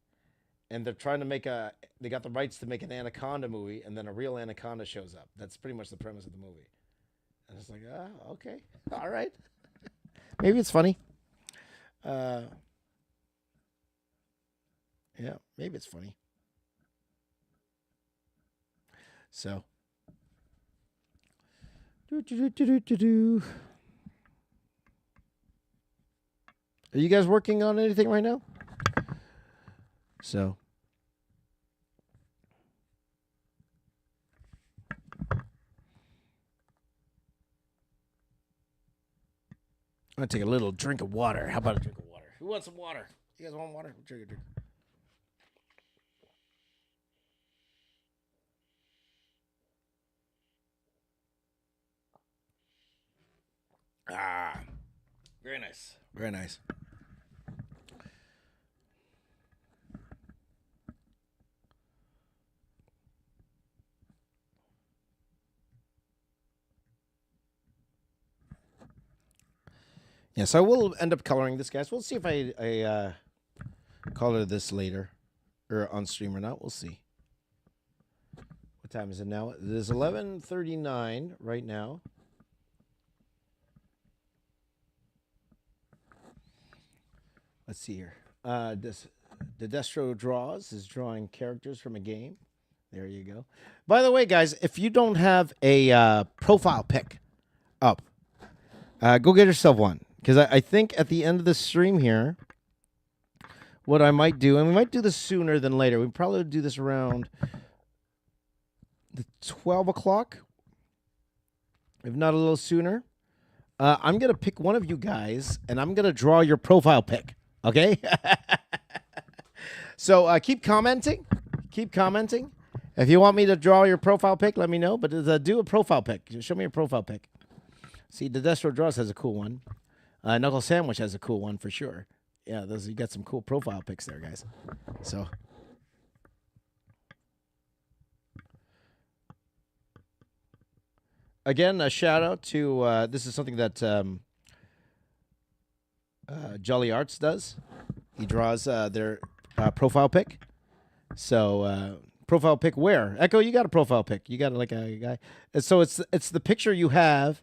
and they're trying to make they got the rights to make an Anaconda movie, and then a real Anaconda shows up. That's pretty much the premise of the movie. And it's like, okay, all right. Maybe it's funny. Yeah, maybe it's funny. So. Are you guys working on anything right now? So. I'm going to take a little drink of water. How about a drink of water? Who wants some water? You guys want water? Drink. Ah, very nice. Very nice. Yes, I will end up coloring this, guys. We'll see if I color this later or on stream or not. We'll see. What time is it now? It is 11:39 right now. Let's see here. The Destro Draws is drawing characters from a game. There you go. By the way, guys, if you don't have a profile pic up, go get yourself one. Because I think at the end of the stream here, what I might do, and we might do this sooner than later. We probably do this around the 12 o'clock, if not a little sooner. I'm going to pick one of you guys, and I'm going to draw your profile pic. Okay? So keep commenting. Keep commenting. If you want me to draw your profile pic, let me know. But do a profile pic. Show me your profile pic. See, the Destro Draws has a cool one. Knuckle Sandwich has a cool one for sure. Yeah, you got some cool profile pics there, guys. So. Again, a shout out to, this is something that Jolly Arts does. He draws their profile pic. So profile pic where? Echo, you got a profile pic. You got like a guy. So it's the picture you have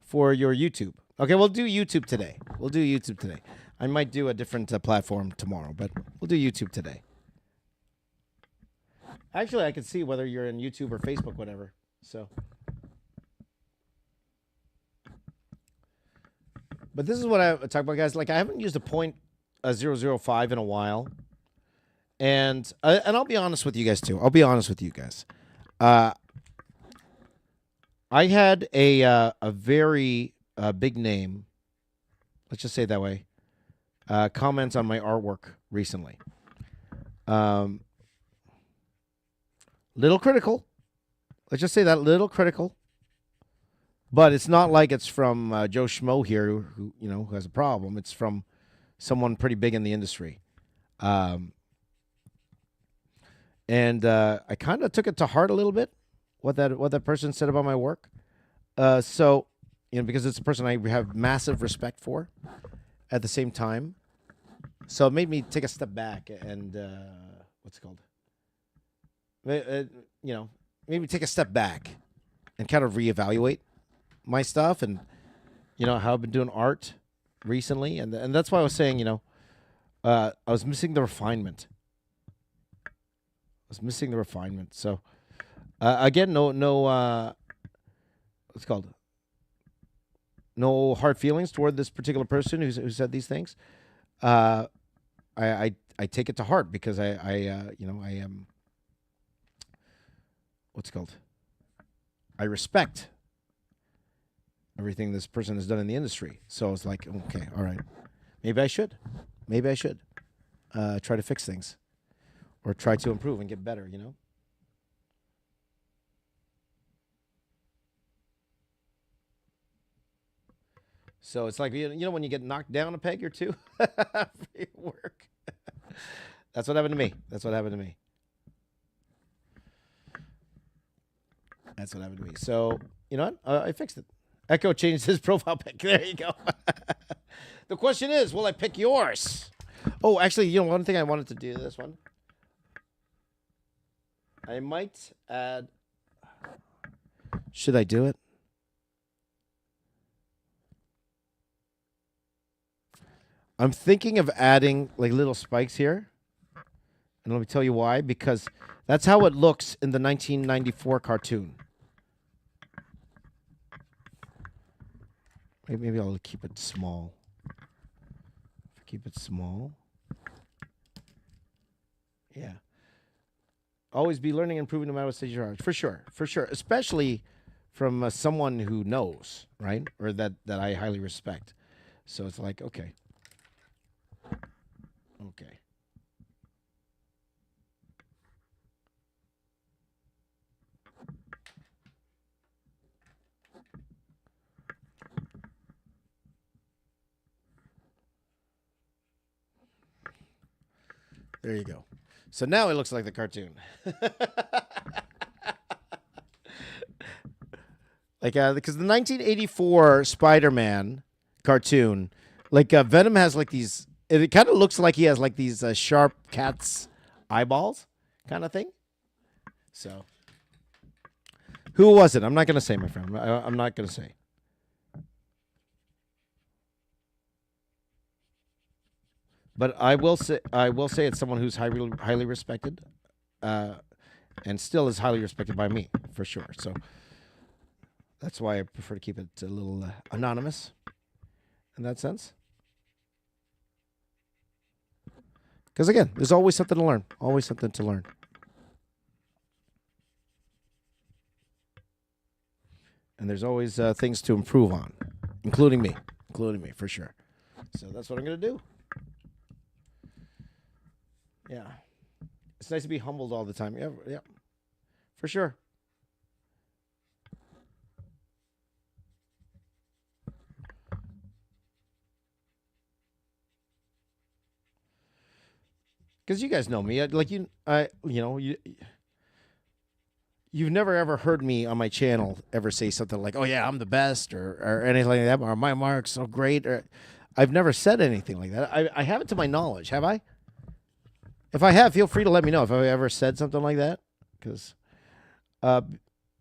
for your YouTube. Okay, we'll do YouTube today. We'll do YouTube today. I might do a different platform tomorrow, but we'll do YouTube today. Actually, I can see whether you're in YouTube or Facebook, whatever. So, but this is what I talk about, guys. Like, I haven't used a .005 in a while, and I'll be honest with you guys too. I'll be honest with you guys. I had a very big name. Let's just say it that way. Comments on my artwork recently. Little critical. Let's just say that, little critical. But it's not like it's from Joe Schmo here, who has a problem. It's from someone pretty big in the industry. And I kind of took it to heart a little bit, what that person said about my work. So, because it's a person I have massive respect for at the same time. So it made me take a step back and, what's it called? Maybe take a step back and kind of reevaluate my stuff and, how I've been doing art recently. And that's why I was saying, I was missing the refinement. So, again, no, what's it called? No hard feelings toward this particular person who said these things. I take it to heart because I am, what's it called? I respect everything this person has done in the industry. So it's like, okay, all right. Maybe I should try to fix things or try to improve and get better, So it's like, when you get knocked down a peg or two for your work. That's what happened to me. So, you know what? I fixed it. Echo changed his profile pic. There you go. The question is, will I pick yours? Oh, actually, one thing I wanted to do this one. I might add. Should I do it? I'm thinking of adding like little spikes here. And let me tell you why. Because that's how it looks in the 1994 cartoon. Maybe I'll keep it small. Yeah. Always be learning and improving no matter what stage you are. For sure. Especially from someone who knows, right? Or that I highly respect. So it's like, okay. There you go. So now it looks like the cartoon. Like, because the 1984 Spider-Man cartoon, like Venom has like these. It kind of looks like he has like these sharp cat's eyeballs, kind of thing. So, who was it? I'm not gonna say, my friend. I'm not gonna say. But I will say it's someone who's highly respected, and still is highly respected by me for sure. So that's why I prefer to keep it a little anonymous in that sense. Because again, there's always something to learn. And there's always things to improve on, including me for sure. So that's what I'm gonna do. Yeah. It's nice to be humbled all the time. Yeah. For sure. Because you guys know me. You've never ever heard me on my channel ever say something like, "Oh yeah, I'm the best," or anything like that, or "My mark's so great." Or I've never said anything like that. I haven't to my knowledge. Have I? If I have, feel free to let me know if I ever said something like that. Uh,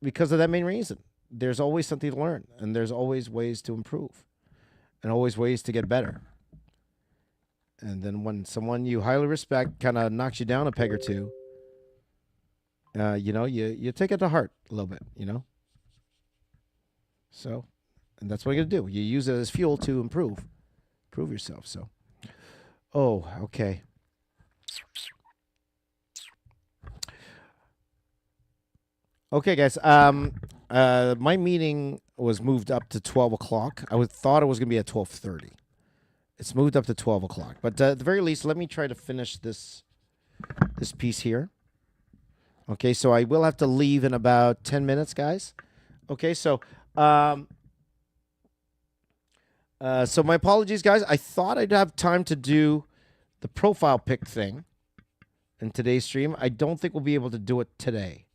because of that main reason. There's always something to learn, and there's always ways to improve, and always ways to get better. And then when someone you highly respect kind of knocks you down a peg or two, you take it to heart a little bit, So, and that's what you're gonna do. You use it as fuel to improve yourself. So, oh, okay. Okay, guys. My meeting was moved up to 12 o'clock. Thought it was gonna be at 12:30. It's moved up to 12 o'clock. But at the very least, let me try to finish this piece here. Okay, so I will have to leave in about 10 minutes, guys. Okay, so so my apologies, guys. I thought I'd have time to do the profile pic thing in today's stream. I don't think we'll be able to do it today.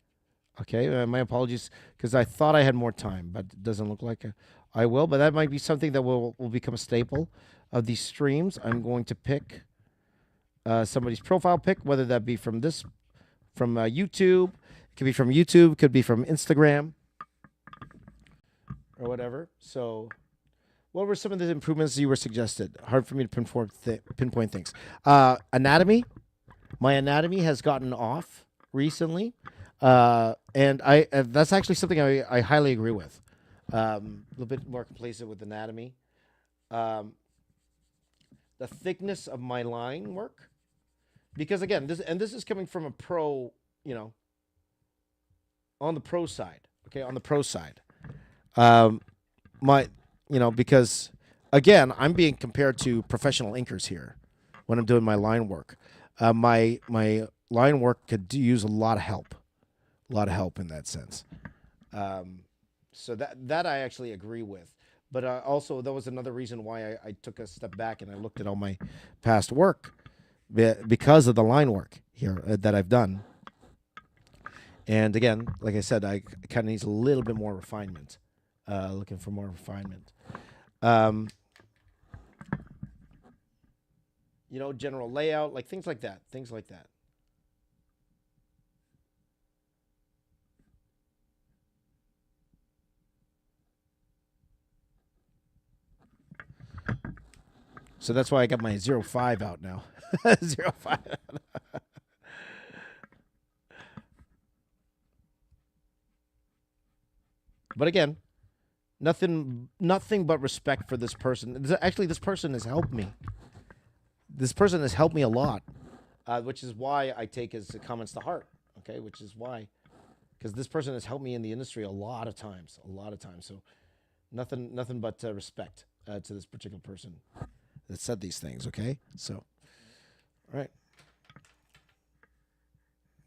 Okay, my apologies, because I thought I had more time, but it doesn't look like I will. But that might be something that will become a staple of these streams. I'm going to pick somebody's profile pic, whether that be from YouTube. It could be from YouTube, could be from Instagram, or whatever. So, what were some of the improvements you were suggested? Hard for me to pinpoint things. Anatomy. My anatomy has gotten off recently. And that's actually something I highly agree with. A little bit more complacent with anatomy. The thickness of my line work, because again, this is coming from a pro, on the pro side. Okay, on the pro side, because again, I'm being compared to professional inkers here when I'm doing my line work. My line work could use a lot of help. A lot of help in that sense. So that I actually agree with. But also, that was another reason why I took a step back and I looked at all my past work because of the line work here that I've done. And again, like I said, I kind of need a little bit more refinement. Looking for more refinement. General layout, like things like that. Things like that. So that's why I got my 05 out now. 05. But again, nothing but respect for this person. Actually, this person has helped me. This person has helped me a lot, which is why I take his comments to heart. Okay, which is why, because this person has helped me in the industry a lot of times. So nothing but respect to this particular person that said these things, okay? So, all right.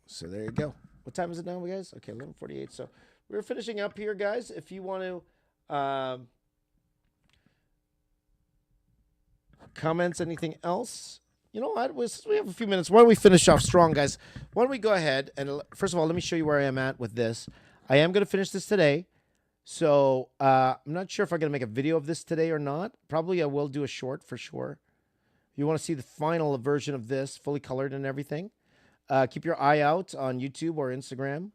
So there you go. What time is it now, guys? Okay, 11:48. So we're finishing up here, guys. If you want to comments, anything else? You know what? We have a few minutes. Why don't we finish off strong, guys? Why don't we go ahead and first of all, let me show you where I am at with this. I am going to finish this today. So I'm not sure if I'm going to make a video of this today or not. Probably I will do a short for sure. If you want to see the final version of this, fully colored and everything, keep your eye out on YouTube or Instagram.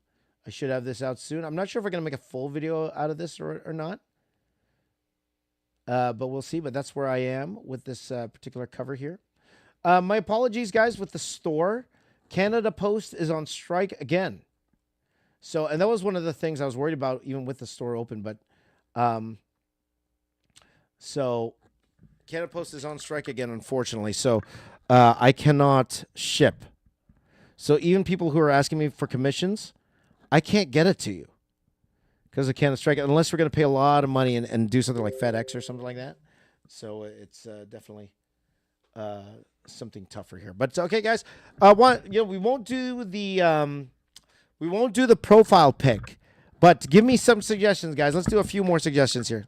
I should have this out soon. I'm not sure if we're going to make a full video out of this or not. But we'll see. But that's where I am with this particular cover here. My apologies, guys, with the store. Canada Post is on strike again. So, and that was one of the things I was worried about even with the store open. But, so Canada Post is on strike again, unfortunately. So, I cannot ship. So even people who are asking me for commissions, I can't get it to you because of Canada strike, unless we're going to pay a lot of money and do something like FedEx or something like that. So it's definitely something tougher here. But okay, guys, we won't do the profile pic, but give me some suggestions, guys. Let's do a few more suggestions here.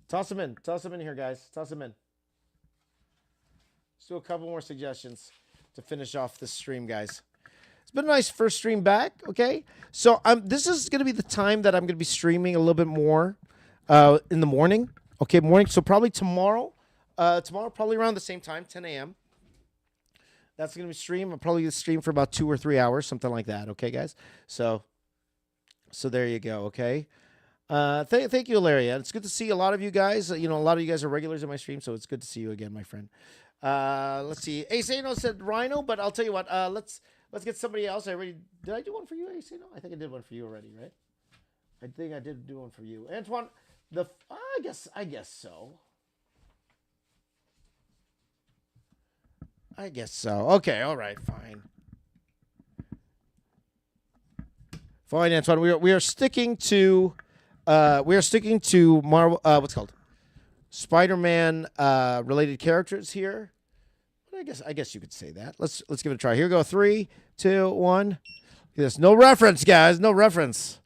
Toss them in here, guys. Toss them in. Let's do a couple more suggestions to finish off this stream, guys. It's been a nice first stream back, okay? So this is going to be the time that I'm going to be streaming a little bit more in the morning, Okay, morning. So probably tomorrow. Tomorrow, probably around the same time, 10 a.m. That's going to be stream. I'll probably stream for about 2 or 3 hours, something like that. Okay, guys. So there you go. Okay. Thank you, Larry. It's good to see a lot of you guys. A lot of you guys are regulars in my stream, so it's good to see you again, my friend. Let's see. Asano said Rhino, but I'll tell you what. Let's get somebody else. Did I do one for you, Asano? I think I did one for you already, right? I think I did do one for you, Antoine. I guess so. I guess so. Okay. All right. Fine. Fine, Antoine. We are sticking to Marvel. What's it called Spider-Man related characters here. I guess you could say that. Let's give it a try. Here we go. 3, 2, 1. There's no reference, guys. No reference.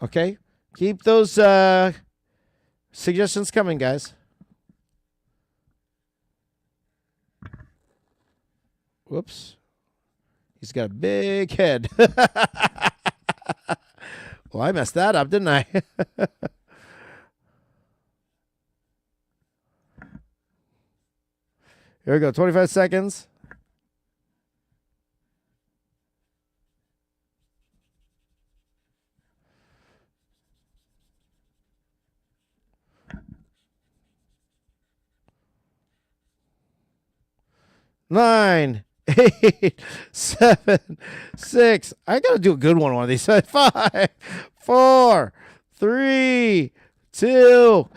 Okay. Keep those suggestions coming, guys. Whoops. He's got a big head. Well, I messed that up, didn't I? Here we go. 25 seconds. Nine, 8, 7, 6. I gotta do a good one of these. 5, 4, 3, 2.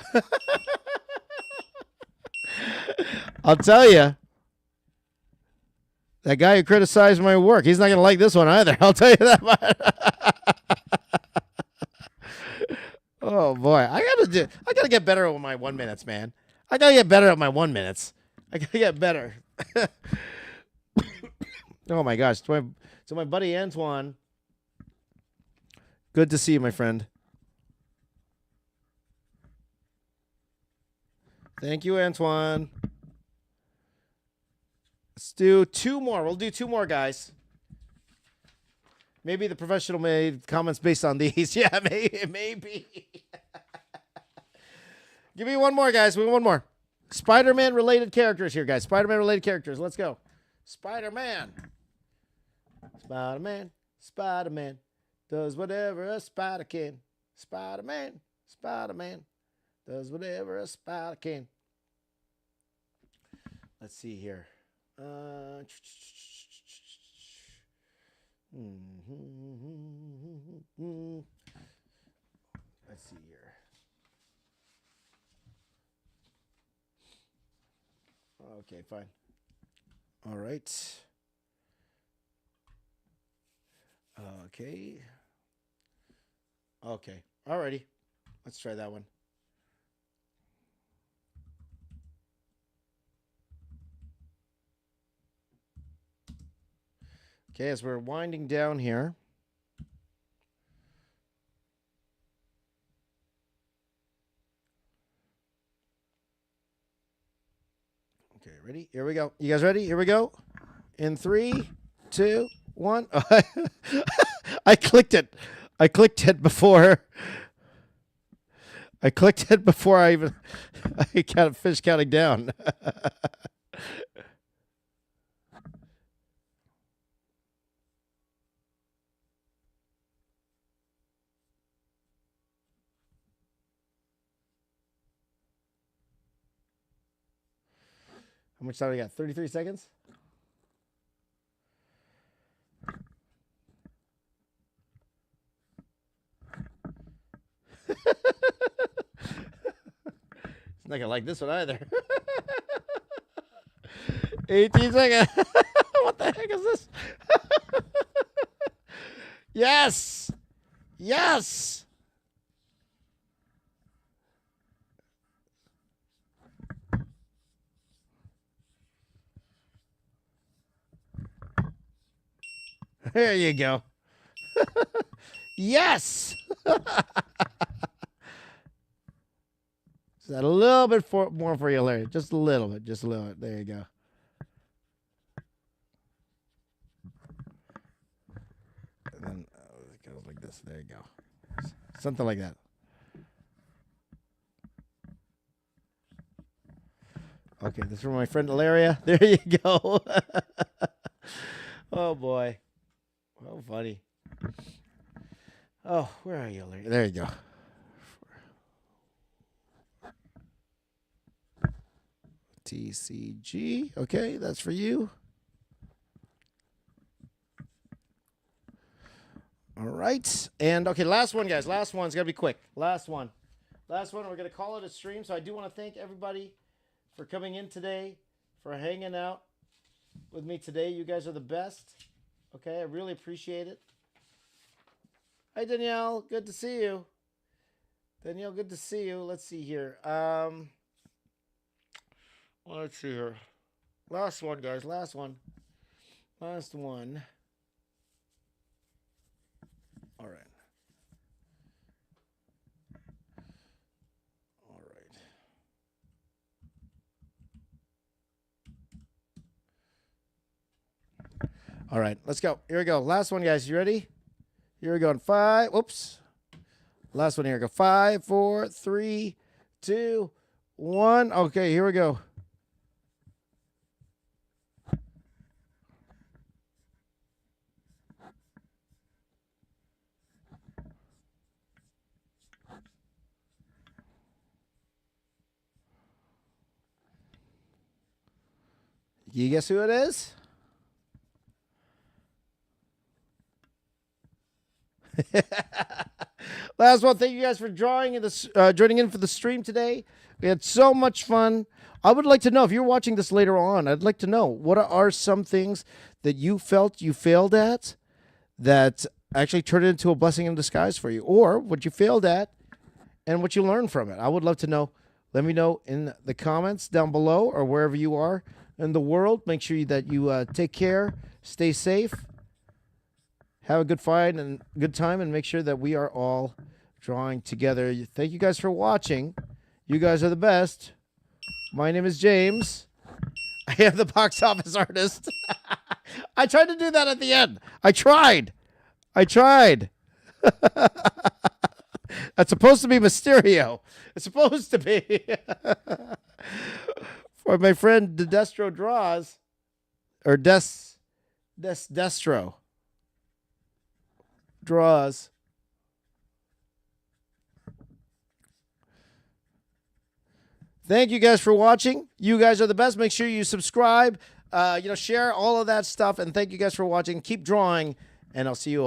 I'll tell you, that guy who criticized my work, he's not gonna like this one either. I'll tell you that. Oh boy, I gotta get better with my 1 minutes, man. I gotta get better at my 1 minutes. I gotta get better. Oh my gosh. So my buddy Antoine. Good to see you, my friend. Thank you, Antoine. Let's do 2 more. We'll do 2 more, guys. Maybe the professional made comments based on these. Yeah, maybe. Give me 1 more, guys. Give me 1 more. Spider-Man related characters here, guys. Spider-Man related characters. Let's go. Spider-Man. Spider-Man. Spider-Man. Does whatever a spider can. Spider-Man. Spider-Man. Does whatever a spider can. Let's see here. Let's see here. Okay, fine. All right. Okay. Okay. Alrighty. Let's try that one. Okay, as we're winding down here. Okay, ready? Here we go. You guys ready? Here we go. In 3, 2, 1. I clicked it. I clicked it before I even I got fish counting down. How much time do I got? 33 seconds? He's not gonna like this one either. 18 seconds. What the heck is this? Yes. Yes. There you go. Yes. Is that a little bit more for you, Larry? Just a little bit. Just a little bit. There you go. And it goes like this. There you go. Something like that. Okay, this is from my friend Hilaria. There you go. Oh, boy. Oh, funny. Oh, where are you, Hilaria? There you go. TCG. Okay, that's for you. All right. And, okay, last one, guys. Last one's got to be quick. Last one. We're going to call it a stream. So I do want to thank everybody for coming in today, for hanging out with me today. You guys are the best. Okay, I really appreciate it. Hi, Danielle. Good to see you. Danielle, good to see you. Let's see here. Let's see here. Last one, guys. Last one. All right. All right, let's go. Here we go. Last one, guys. You ready? Here we go. In 5. Whoops. Last one here. Go 5, 4, 3, 2, 1. Okay, here we go. You guess who it is? Last one. Thank you guys for joining in for the stream today. We had so much fun. I would like to know, if you're watching this later on, I'd like to know, what are some things that you felt you failed at that actually turned into a blessing in disguise for you, or what you failed at and what you learned from it? I would love to know. Let me know in the comments down below, or wherever you are in the world. Make sure that you take care, stay safe, have a good fight and good time, and make sure that we are all drawing together. Thank you guys for watching. You guys are the best. My name is James. I am the box office artist. I tried to do that at the end. I tried. That's supposed to be Mysterio. It's supposed to be. For my friend Destro Draws, or Destro Draws. Thank you guys for watching. You guys are the best. Make sure you subscribe, share all of that stuff. And thank you guys for watching. Keep drawing, and I'll see you all.